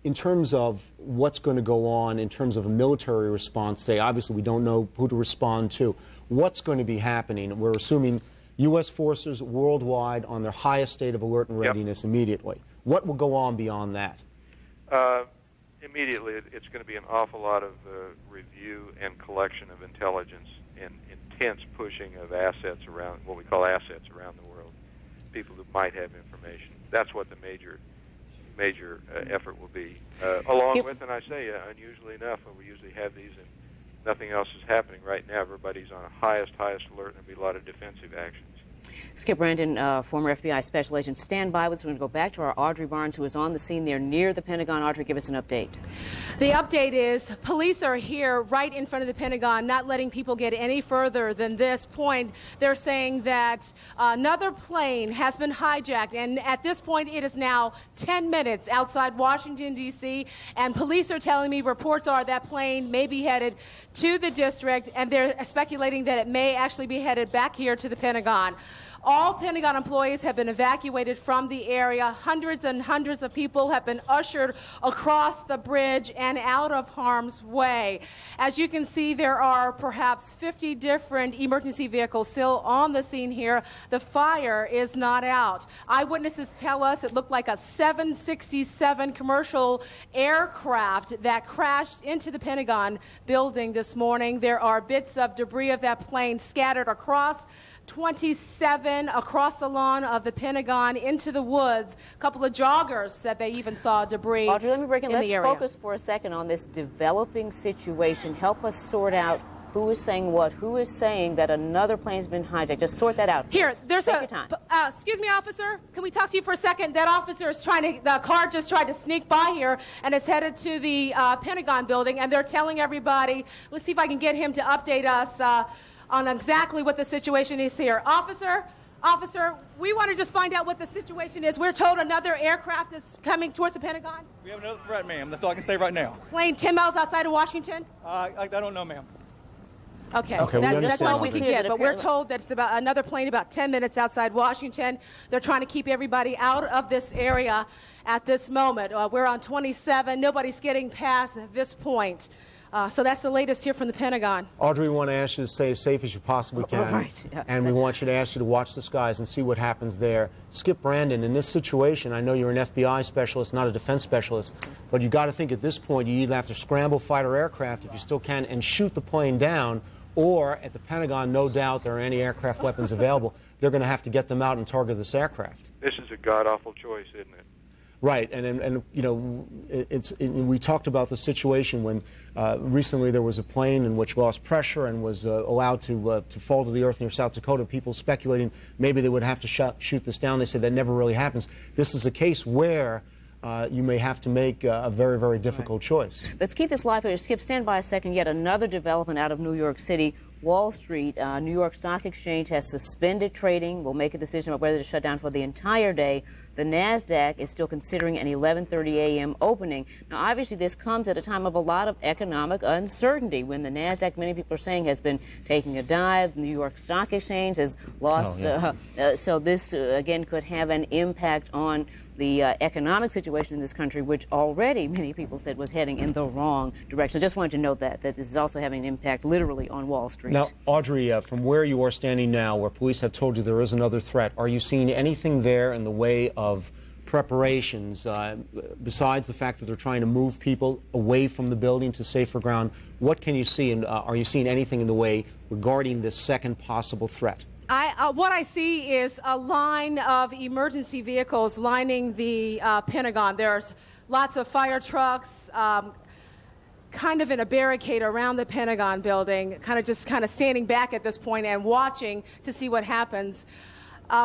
in terms of what's going to go on in terms of a military response today, obviously we don't know who to respond to. What's going to be happening? We're assuming U.S. forces worldwide on their highest state of alert and readiness immediately. What will go on beyond that? Immediately, it's going to be an awful lot of review and collection of intelligence and intense pushing of assets around, what we call assets around the world, people who might have information. That's what the major effort will be. Along with, and I say, unusually enough, we usually have these and nothing else is happening right now. Everybody's on a highest alert, and there'll be a lot of defensive actions. Skip Brandon, former FBI special agent, stand by with us. We're going to go back to our Audrey Barnes, who is on the scene there near the Pentagon. Audrey, give us an update. The update is police are here right in front of the Pentagon, not letting people get any further than this point. They're saying that another plane has been hijacked, and at this point it is now 10 minutes outside Washington, D.C., and police are telling me reports are that plane may be headed to the district, and they're speculating that it may actually be headed back here to the Pentagon. All Pentagon employees have been evacuated from the area. Hundreds and hundreds of people have been ushered across the bridge and out of harm's way. As you can see, there are perhaps 50 different emergency vehicles still on the scene here. The fire is not out. Eyewitnesses tell us it looked like a 767 commercial aircraft that crashed into the Pentagon building this morning. There are bits of debris of that plane scattered across 27 across the lawn of the Pentagon into the woods. A couple of joggers said they even saw debris. Audrey, let me break in. Let's the area. Focus for a second on this developing situation. Help us sort out who is saying what, who is saying that another plane's been hijacked. Just sort that out. Here, there's Take your time. Excuse me, officer. Can we talk to you for a second? That officer is the car just tried to sneak by here and is headed to the Pentagon building, and they're telling everybody, let's see if I can get him to update us on exactly what the situation is here. Officer, we want to just find out what the situation is. We're told another aircraft is coming towards the Pentagon. We have another threat, ma'am. That's all I can say right now. Plane 10 miles outside of Washington? I don't know, ma'am. Okay, that's all we Audrey. can get. But we're told that it's about another plane about 10 minutes outside Washington. They're trying to keep everybody out of this area at this moment. We're on 27. Nobody's getting past this point. So that's the latest here from the Pentagon. Audrey, we want to ask you to stay as safe as you possibly can. Right, yeah. And we want you to ask you to watch the skies and see what happens there. Skip Brandon, in this situation, I know you're an FBI specialist, not a defense specialist, but you've got to think at this point you either have to scramble fighter aircraft, if you still can, and shoot the plane down, or at the Pentagon, no doubt there are anti-aircraft weapons available. They're going to have to get them out and target this aircraft. This is a god-awful choice, isn't it? Right, and you know, we talked about the situation when recently there was a plane in which lost pressure and was allowed to fall to the earth near South Dakota. People speculating maybe they would have to shoot this down. They said that never really happens. This is a case where you may have to make a very, very difficult choice. Let's keep this live here. Skip, stand by a second. Yet another development out of New York City. Wall Street, New York Stock Exchange has suspended trading. We'll make a decision about whether to shut down for the entire day. The NASDAQ is still considering an 11:30 a.m. opening. Now, obviously, this comes at a time of a lot of economic uncertainty when the NASDAQ, many people are saying, has been taking a dive. The New York Stock Exchange has lost. So this, again, could have an impact on the economic situation in this country, which already many people said was heading in the wrong direction. I just wanted to note that this is also having an impact literally on Wall Street. Now, Audrey, from where you are standing now, where police have told you there is another threat, are you seeing anything there in the way of preparations, besides the fact that they're trying to move people away from the building to safer ground? What can you see, and are you seeing anything in the way regarding this second possible threat? What I see is a line of emergency vehicles lining the Pentagon. There's lots of fire trucks, kind of in a barricade around the Pentagon building, kind of standing back at this point and watching to see what happens.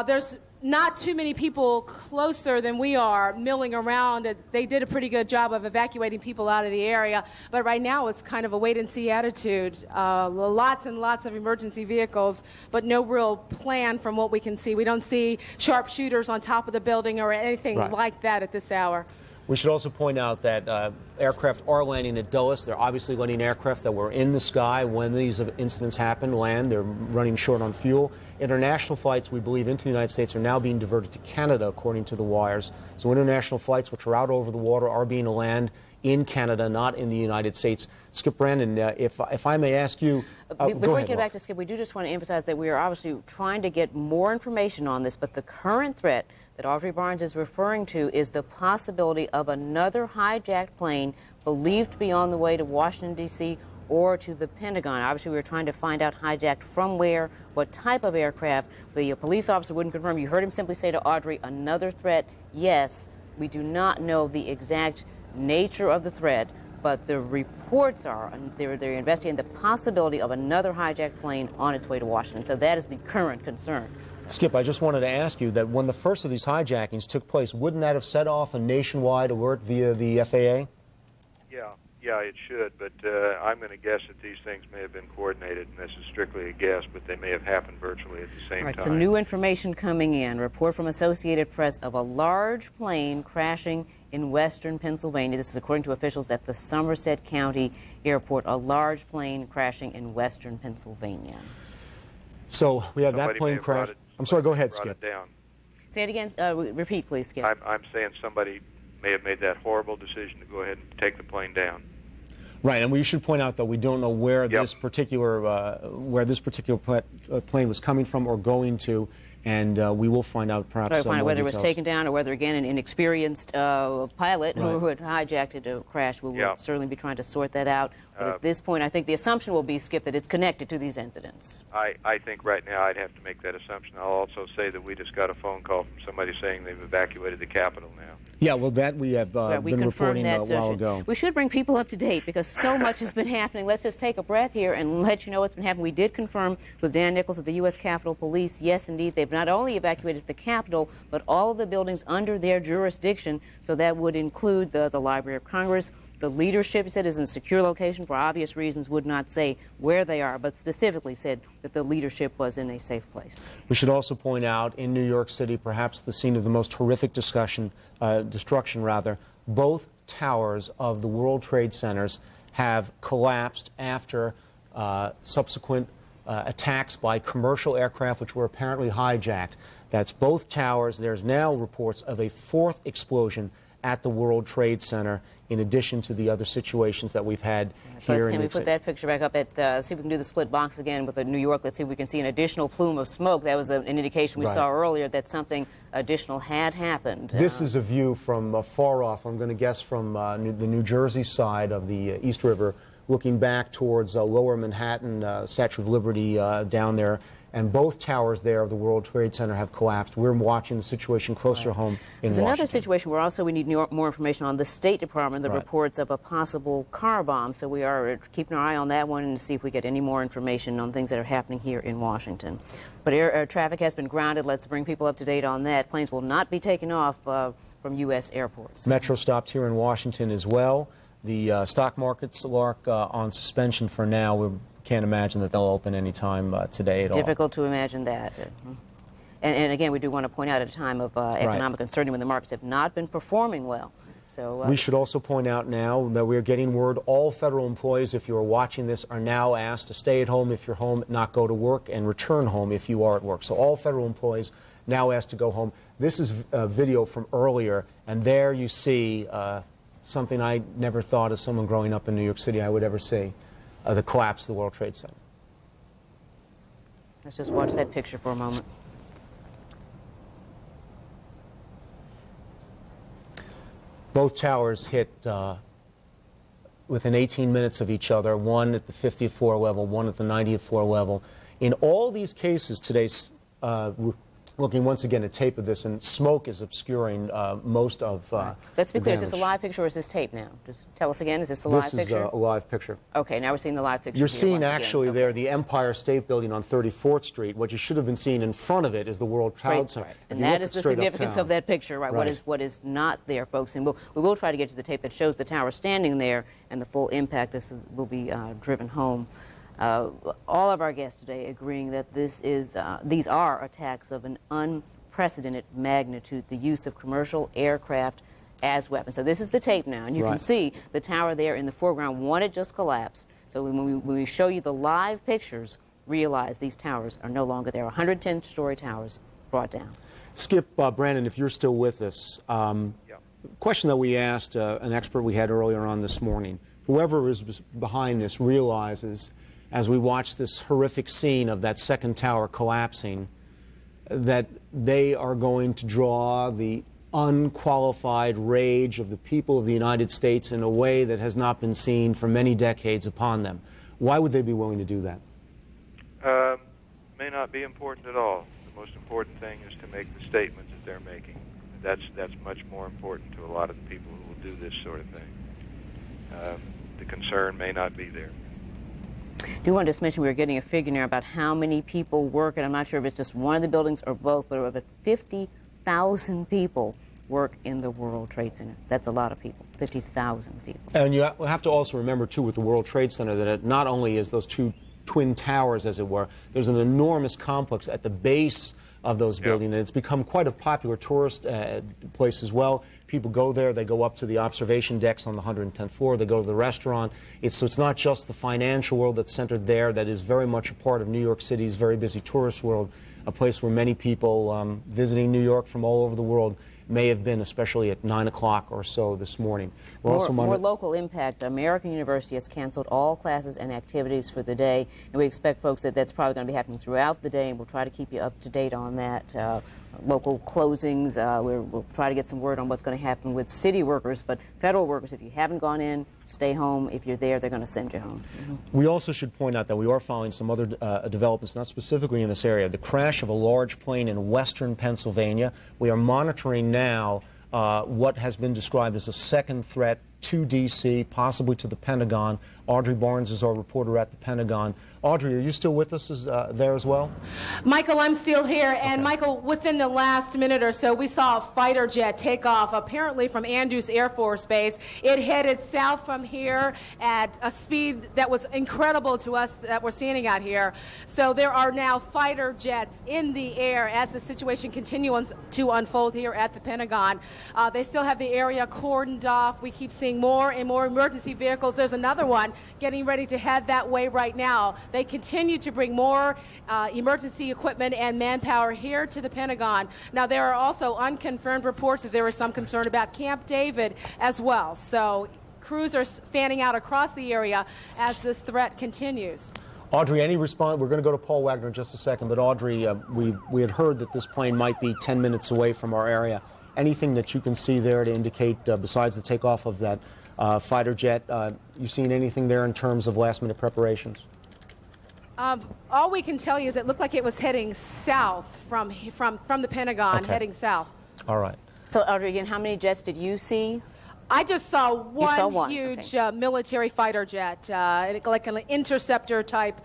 There's not too many people closer than we are milling around. They did a pretty good job of evacuating people out of the area, but right now it's kind of a wait-and-see attitude. Lots and lots of emergency vehicles, but no real plan from what we can see. We don't see sharpshooters on top of the building or anything like that at this hour. We should also point out that aircraft are landing at Dulles. They're obviously letting aircraft that were in the sky when these incidents happen land. They're running short on fuel. International flights, we believe, into the United States are now being diverted to Canada, according to the wires. So international flights, which are out over the water, are being landed in Canada, not in the United States. Skip Brandon, if I may ask you... Before we get back to Skip, we do just want to emphasize that we are obviously trying to get more information on this, but the current threat that Audrey Barnes is referring to is the possibility of another hijacked plane believed to be on the way to Washington, D.C. or to the Pentagon. Obviously, we were trying to find out hijacked from where, what type of aircraft. The police officer wouldn't confirm. You heard him simply say to Audrey, another threat. Yes, we do not know the exact nature of the threat, but the reports are they're investigating the possibility of another hijacked plane on its way to Washington. So that is the current concern. Skip, I just wanted to ask you that when the first of these hijackings took place, wouldn't that have set off a nationwide alert via the FAA? Yeah, it should, but I'm going to guess that these things may have been coordinated, and this is strictly a guess, but they may have happened virtually at the same time. Some new information coming in. Report from Associated Press of a large plane crashing in western Pennsylvania. This is according to officials at the Somerset County Airport. A large plane crashing in western Pennsylvania. So we have that plane crash. I'm sorry, go ahead, Skip. Say it again. Repeat, please, Skip. I'm saying somebody may have made that horrible decision to go ahead and take the plane down. Right, and we should point out that we don't know where this particular plane was coming from or going to, and we will find out perhaps some more whether details. it was taken down or whether, again, an inexperienced pilot who had hijacked it to crash. We will certainly be trying to sort that out. But at this point, I think the assumption will be, Skip, that it's connected to these incidents. I think right now I'd have to make that assumption. I'll also say that we just got a phone call from somebody saying they've evacuated the Capitol now. Yeah, well, that we have been reporting a while ago. We should bring people up to date because so much has been happening. Let's just take a breath here and let you know what's been happening. We did confirm with Dan Nichols of the U.S. Capitol Police, yes, indeed, they've not only evacuated the Capitol, but all of the buildings under their jurisdiction. So that would include the Library of Congress. The leadership said is in a secure location for obvious reasons, would not say where they are, but specifically said that the leadership was in a safe place. We should also point out in New York City, perhaps the scene of the most horrific destruction, both towers of the World Trade Centers have collapsed after subsequent attacks by commercial aircraft which were apparently hijacked. That's both towers. There's now reports of a fourth explosion at the World Trade Center, in addition to the other situations that we've had here. Can we put that picture back up? See if we can do the split box again with New York. Let's see if we can see an additional plume of smoke. That was an indication we saw earlier that something additional had happened. This is a view from far off, I'm going to guess from the New Jersey side of the East River, looking back towards lower Manhattan, Statue of Liberty down there. And both towers there of the World Trade Center have collapsed. We're watching the situation closer home in Washington. There's another situation where also we need more information on the State Department, the reports of a possible car bomb. So we are keeping our eye on that one and to see if we get any more information on things that are happening here in Washington. But air traffic has been grounded. Let's bring people up to date on that. Planes will not be taking off from U.S. airports. Metro stopped here in Washington as well. The stock markets are on suspension for now. We can't imagine that they'll open any time today at all. Difficult to imagine that. And again, we do want to point out at a time of economic uncertainty when the markets have not been performing well. So we should also point out now that we're getting word all federal employees, if you are watching this, are now asked to stay at home if you're home, not go to work, and return home if you are at work. So all federal employees now asked to go home. This is a video from earlier, and there you see something I never thought as someone growing up in New York City I would ever see. The collapse of the World Trade Center. Let's just watch that picture for a moment. Both towers hit within 18 minutes of each other, one at the 50th floor level, one at the 90th floor level. In all these cases today, looking once again at tape of this, and smoke is obscuring most of Let's be clear, is this a live picture or is this tape now? Just tell us again, is this the live picture? This is a live picture. Okay, now we're seeing the live picture. You're seeing actually there the Empire State Building on 34th Street. What you should have been seeing in front of it is the World Trade Center. And that is the significance of that picture, right? What is not there, folks. And we will try to get to the tape that shows the tower standing there, and the full impact will be driven home. All of our guests today agreeing that these are attacks of an unprecedented magnitude. The use of commercial aircraft as weapons. So this is the tape now, and you can see the tower there in the foreground. One had just collapsed. So when we show you the live pictures, realize these towers are no longer there. 110-story towers brought down. Skip, Brandon, if you're still with us, question that we asked an expert we had earlier on this morning. Whoever is behind this realizes, as we watch this horrific scene of that second tower collapsing, that they are going to draw the unqualified rage of the people of the United States in a way that has not been seen for many decades upon them. Why would they be willing to do that? May not be important at all. The most important thing is to make the statements that they're making. That's much more important to a lot of the people who will do this sort of thing. The concern may not be there. I do want to just mention we were getting a figure now about how many people work, and I'm not sure if it's just one of the buildings or both, but over 50,000 people work in the World Trade Center. That's a lot of people, 50,000 people. And you have to also remember, too, with the World Trade Center, that it not only is those two twin towers, as it were, there's an enormous complex at the base of those buildings, and it's become quite a popular tourist place as well. People go there, they go up to the observation decks on the 110th floor, they go to the restaurant. So it's not just the financial world that's centered there, that is very much a part of New York City's very busy tourist world, a place where many people visiting New York from all over the world may have been, especially at 9 o'clock or so this morning. More local impact. American University has canceled all classes and activities for the day, and we expect, folks, that that's probably going to be happening throughout the day, and we'll try to keep you up to date on that. Local closings, we'll try to get some word on what's going to happen with city workers, but federal workers, if you haven't gone in, stay home. If you're there, they're going to send you home. We also should point out that we are following some other developments, not specifically in this area. The crash of a large plane in western Pennsylvania. We are monitoring now what has been described as a second threat to D.C., possibly to the Pentagon. Audrey Barnes is our reporter at the Pentagon. Audrey, are you still with us there as well? Michael, I'm still here. And Michael, within the last minute or so, we saw a fighter jet take off, apparently from Andrews Air Force Base. It headed south from here at a speed that was incredible to us that we're standing out here. So there are now fighter jets in the air as the situation continues to unfold here at the Pentagon. They still have the area cordoned off. We keep seeing more and more emergency vehicles. There's another one getting ready to head that way right now. They continue to bring more emergency equipment and manpower here to the Pentagon. Now, there are also unconfirmed reports that there is some concern about Camp David as well. So crews are fanning out across the area as this threat continues. Audrey, any response? We're going to go to Paul Wagner in just a second, but Audrey, we had heard that this plane might be 10 minutes away from our area. Anything that you can see there to indicate, besides the takeoff of that fighter jet, you seen anything there in terms of last-minute preparations? All we can tell you is it looked like it was heading south from the Pentagon, heading south. All right. So, Audrey, again, how many jets did you see? I just saw one huge military fighter jet, like an interceptor-type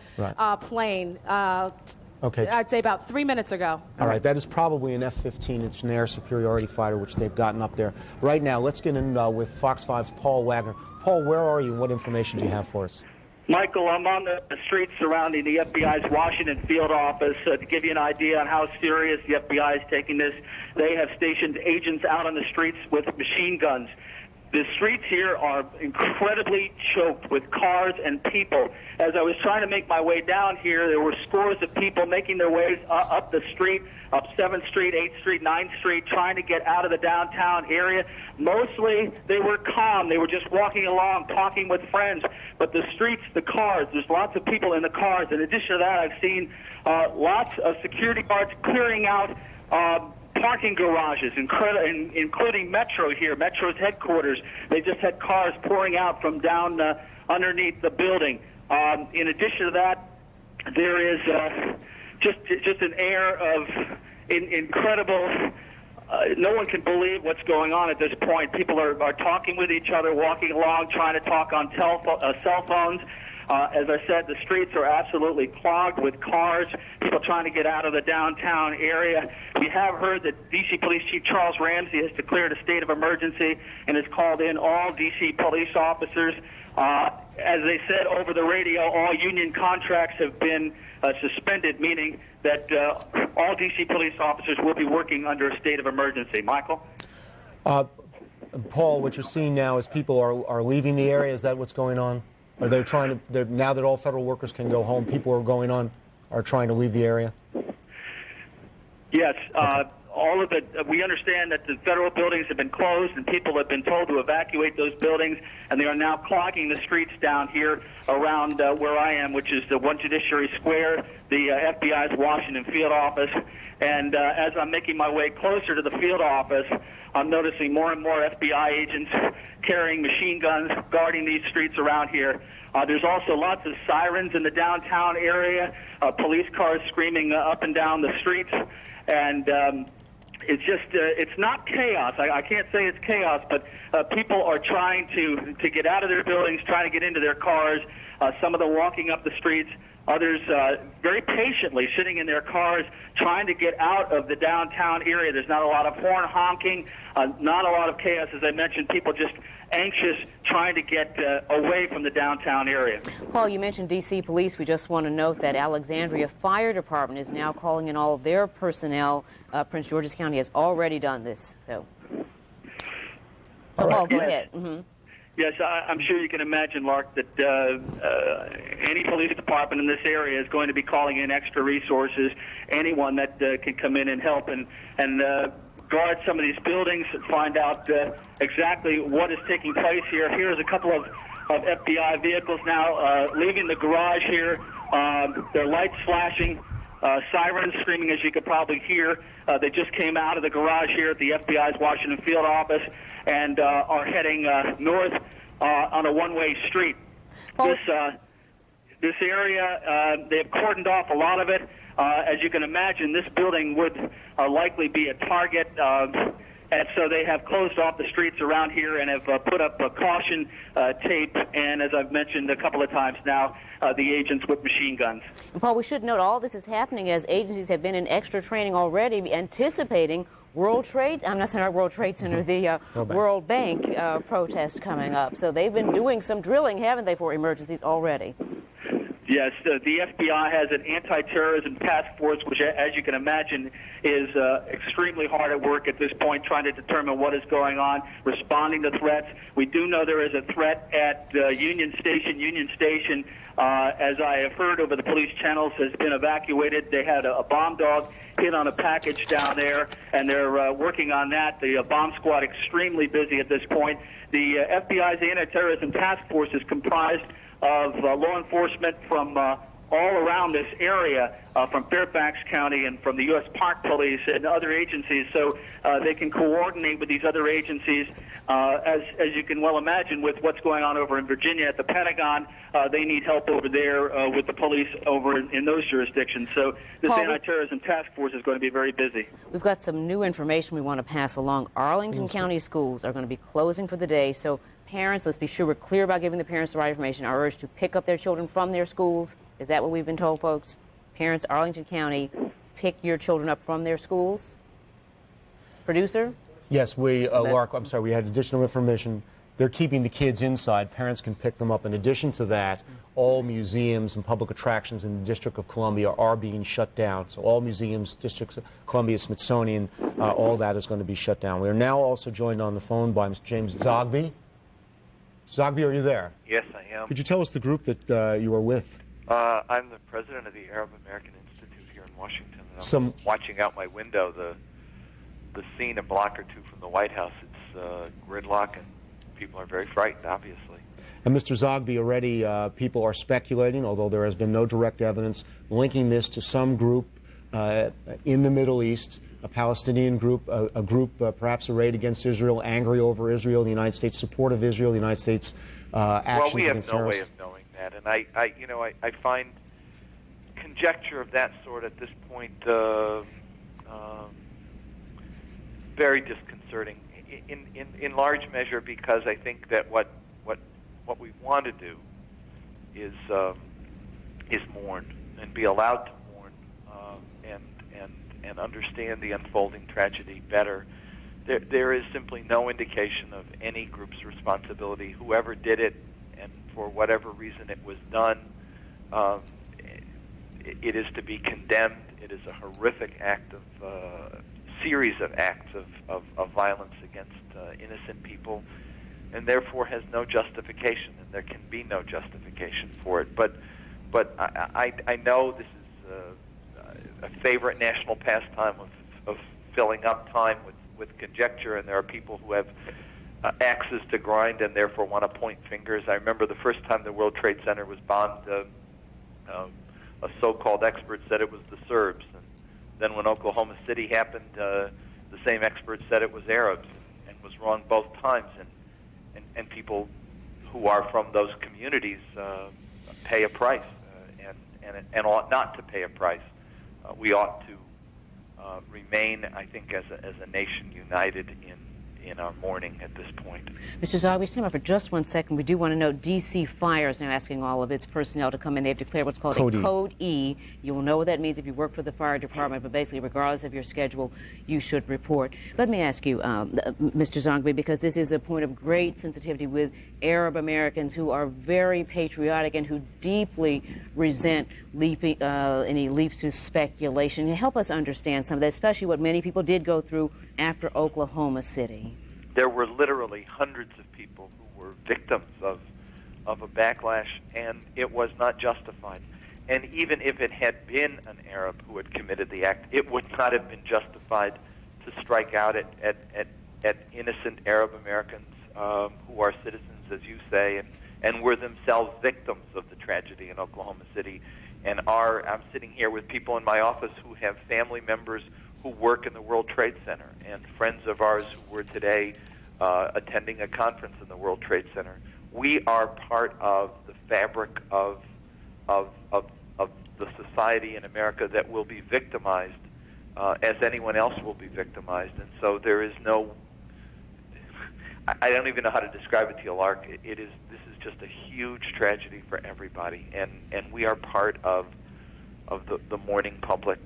plane. I'd say about 3 minutes ago. All right, that is probably an F-15. It's an air superiority fighter, which they've gotten up there. Right now, let's get in with Fox 5's Paul Wagner. Paul, where are you and what information do you have for us? Michael, I'm on the streets surrounding the FBI's Washington field office. To give you an idea on how serious the FBI is taking this, they have stationed agents out on the streets with machine guns. The streets here are incredibly choked with cars and people. As I was trying to make my way down here, there were scores of people making their ways up the street, up 7th Street, 8th Street, 9th Street, trying to get out of the downtown area. Mostly they were calm. They were just walking along, talking with friends. But the streets, the cars, there's lots of people in the cars. In addition to that, I've seen lots of security guards clearing out parking garages, including Metro here, Metro's headquarters. They just had cars pouring out from down underneath the building. In addition to that, there is just an air of incredible. No one can believe what's going on at this point. People are talking with each other, walking along, trying to talk on cell phones. As I said, the streets are absolutely clogged with cars, people trying to get out of the downtown area. We have heard that D.C. Police Chief Charles Ramsey has declared a state of emergency and has called in all D.C. police officers. As they said over the radio, all union contracts have been suspended, meaning that all D.C. police officers will be working under a state of emergency. Michael? Paul, what you're seeing now is people are leaving the area. Is that what's going on? Are they trying to? Now that all federal workers can go home, people are trying to leave the area. Yes. Okay. All of it, we understand that the federal buildings have been closed and people have been told to evacuate those buildings, and they are now clogging the streets down here around where I am, which is the One Judiciary Square, the FBI's Washington field office. And as I'm making my way closer to the field office, I'm noticing more and more FBI agents carrying machine guns guarding these streets around here. There's also lots of sirens in the downtown area, police cars screaming up and down the streets, and it's just, it's not chaos. I can't say it's chaos, but people are trying to get out of their buildings, trying to get into their cars. Some of them walking up the streets, others very patiently sitting in their cars, trying to get out of the downtown area. There's not a lot of horn honking, not a lot of chaos, as I mentioned. People just anxious, trying to get away from the downtown area. Paul, you mentioned D.C. police. We just want to note that Alexandria Fire Department is now calling in all of their personnel. Prince George's County has already done this. So Paul, go ahead. Mm-hmm. Yes, I'm sure you can imagine, Lark, that any police department in this area is going to be calling in extra resources, anyone that can come in and help and guard some of these buildings and find out exactly what is taking place here. Here's a couple of FBI vehicles now leaving the garage here. Their lights flashing, sirens screaming, as you could probably hear. They just came out of the garage here at the FBI's Washington field office and are heading north on a one-way street. This area, they have cordoned off a lot of it. As you can imagine, this building would likely be a target, and so they have closed off the streets around here and have put up a caution tape, and as I've mentioned a couple of times now, the agents with machine guns. And Paul, we should note all this is happening as agencies have been in extra training already, anticipating World Trade Center, the World Bank protest coming up. So they've been doing some drilling, haven't they, for emergencies already? Yes, the FBI has an anti-terrorism task force, which, as you can imagine, is extremely hard at work at this point, trying to determine what is going on, responding to threats. We do know there is a threat at Union Station. Union Station, as I have heard over the police channels, has been evacuated. They had a bomb dog hit on a package down there, and they're working on that. The bomb squad extremely busy at this point. The FBI's anti-terrorism task force is comprised of law enforcement from all around this area, from Fairfax County and from the U.S. Park Police and other agencies, so they can coordinate with these other agencies. As you can well imagine, with what's going on over in Virginia at the Pentagon, they need help over there with the police over in those jurisdictions. So this anti-terrorism task force is going to be very busy. We've got some new information we want to pass along. Arlington County schools are going to be closing for the day, so parents, let's be sure we're clear about giving the parents the right information. Are urged to pick up their children from their schools. Is that what we've been told, folks? Parents, Arlington County, pick your children up from their schools. Producer? Yes, Lark, I'm sorry, we had additional information. They're keeping the kids inside. Parents can pick them up. In addition to that, all museums and public attractions in the District of Columbia are being shut down. So all museums, District of Columbia, Smithsonian, all that is going to be shut down. We are now also joined on the phone by Mr. James Zogby. Zogby, are you there? Yes, I am. Could you tell us the group that you are with? I'm the president of the Arab American Institute here in Washington. And I'm watching out my window the scene a block or two from the White House. It's gridlock, and people are very frightened, obviously. And Mr. Zogby, already people are speculating, although there has been no direct evidence, linking this to some group in the Middle East, a Palestinian group, a group perhaps arrayed against Israel, angry over Israel, the United States' support of Israel, the United States actions against terrorists. Well, we have no way of knowing that, and I find conjecture of that sort at this point very disconcerting. In large measure, because I think that what we want to do is mourn and be allowed to mourn and understand the unfolding tragedy better. There is simply no indication of any group's responsibility. Whoever did it, and for whatever reason it was done, it is to be condemned. It is a horrific act of series of acts of violence against innocent people, and therefore has no justification, and there can be no justification for it. But I know this is a favorite national pastime of filling up time with conjecture, and there are people who have axes to grind and therefore want to point fingers. I remember the first time the World Trade Center was bombed, a so-called expert said it was the Serbs. And then when Oklahoma City happened, the same expert said it was Arabs, and was wrong both times. And people who are from those communities pay a price, and ought not to pay a price. We ought to remain, I think, as a nation united in our mourning at this point. Mr. Zogby, stand by for just 1 second. We do want to note D.C. Fire is now asking all of its personnel to come in. They've declared what's called a Code E. You will know what that means if you work for the fire department, but basically, regardless of your schedule, you should report. Let me ask you, Mr. Zogby, because this is a point of great sensitivity with Arab Americans who are very patriotic and who deeply resent any leaps to speculation. Help us understand some of that, especially what many people did go through after Oklahoma City. There were literally hundreds of people who were victims of a backlash, and it was not justified. And even if it had been an Arab who had committed the act, it would not have been justified to strike out at innocent Arab Americans who are citizens, as you say, and were themselves victims of the tragedy in Oklahoma City. And I'm sitting here with people in my office who have family members who work in the World Trade Center, and friends of ours who were today attending a conference in the World Trade Center. We are part of the fabric of the society in America that will be victimized as anyone else will be victimized. And so there is no, I don't even know how to describe it to you, Lark. This is just a huge tragedy for everybody, and we are part of the mourning public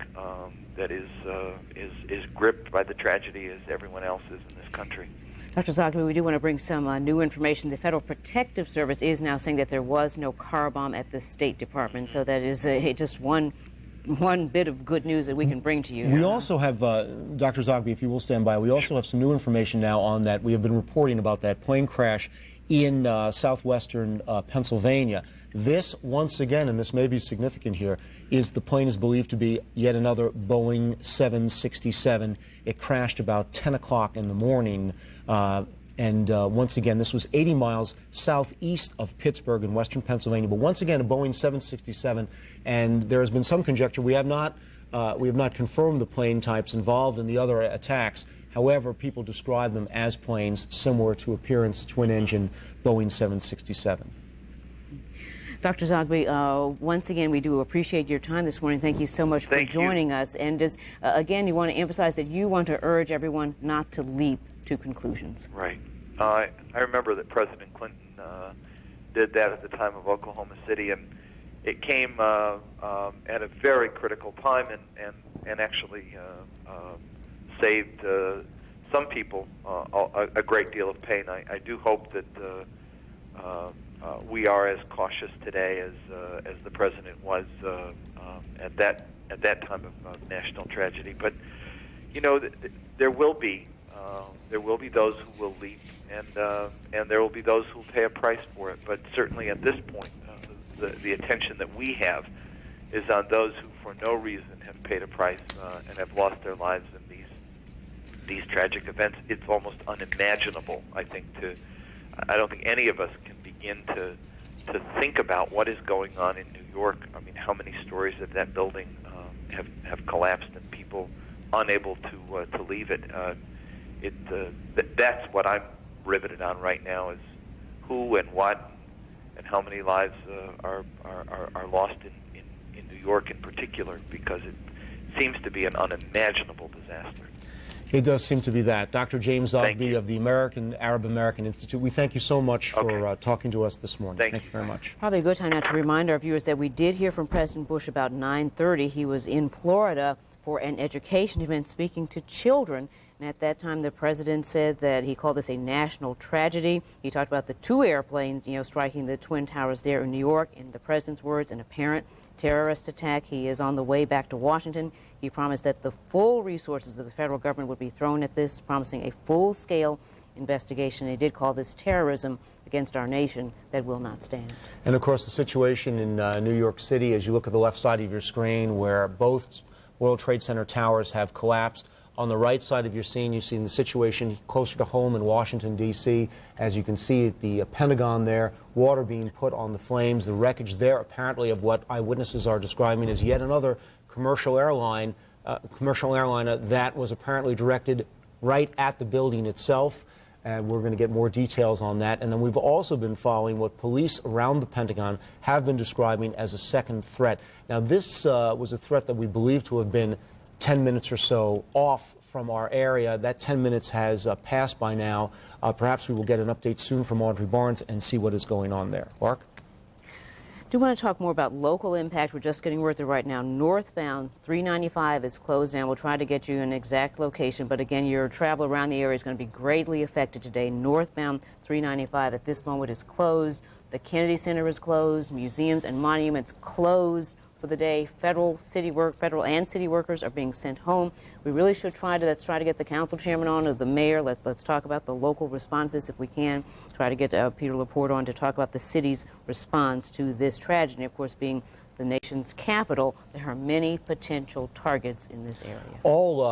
that is gripped by the tragedy as everyone else is in this country. Dr. Zogby, we do want to bring some new information. The Federal Protective Service is now saying that there was no car bomb at the State Department, so that is just one bit of good news that we can bring to you. We also have, Dr. Zogby, if you will stand by, we also have some new information now on that. We have been reporting about that plane crash in southwestern Pennsylvania. This, once again, and this may be significant here, is the plane is believed to be yet another Boeing 767. It crashed about 10 o'clock in the morning. Once again, this was 80 miles southeast of Pittsburgh in western Pennsylvania. But once again, a Boeing 767, and there has been some conjecture. We have not confirmed the plane types involved in the other attacks. However, people describe them as planes similar to appearance twin-engine Boeing 767. Dr. Zogby, once again, we do appreciate your time this morning. Thank you so much for joining us. And just, again, you want to emphasize that you want to urge everyone not to leap to conclusions. Right. I remember that President Clinton did that at the time of Oklahoma City, and it came at a very critical time and actually saved some people a great deal of pain. I do hope that we are as cautious today as the president was at that time of national tragedy. But you know, there will be those who will leap, and there will be those who will pay a price for it. But certainly at this point, the attention that we have is on those who, for no reason, have paid a price and have lost their lives in these tragic events. It's almost unimaginable, I think. I don't think any of us can begin to think about what is going on in New York. I mean, how many stories of that building have collapsed and people unable to leave it. That's what I'm riveted on right now, is who and what and how many lives are lost in New York in particular, because it seems to be an unimaginable disaster. It does seem to be that. Dr. James Zogby of the Arab American Institute, we thank you so much for talking to us this morning. Thank you very much. Probably a good time now to remind our viewers that we did hear from President Bush about 9:30. He was in Florida for an education event speaking to children. And at that time, the president said that he called this a national tragedy. He talked about the two airplanes, striking the Twin Towers there in New York. In the president's words, an apparent terrorist attack. He is on the way back to Washington. He promised that the full resources of the federal government would be thrown at this, promising a full-scale investigation. He did call this terrorism against our nation that will not stand. And of course, the situation in New York City, as you look at the left side of your screen, where both World Trade Center towers have collapsed. On the right side of your scene, you see the situation closer to home in Washington, D.C. As you can see at the Pentagon there, water being put on the flames, the wreckage there apparently of what eyewitnesses are describing as yet another commercial airliner that was apparently directed right at the building itself. And we're going to get more details on that. And then we've also been following what police around the Pentagon have been describing as a second threat. Now, this was a threat that we believe to have been 10 minutes or so off from our area. That 10 minutes has passed by now. Perhaps we will get an update soon from Audrey Barnes and see what is going on there. Mark? I do want to talk more about local impact. We're just getting word that right now northbound 395 is closed down. We'll try to get you an exact location, but again, your travel around the area is going to be greatly affected today. Northbound 395 at this moment is closed. The Kennedy Center is closed. Museums and monuments closed for the day. Federal and city workers are being sent home. We really should try to get the council chairman on, or the mayor. Let's talk about the local responses if we can. Try to get Peter Laporte on to talk about the city's response to this tragedy. Of course, being the nation's capital, there are many potential targets in this area. All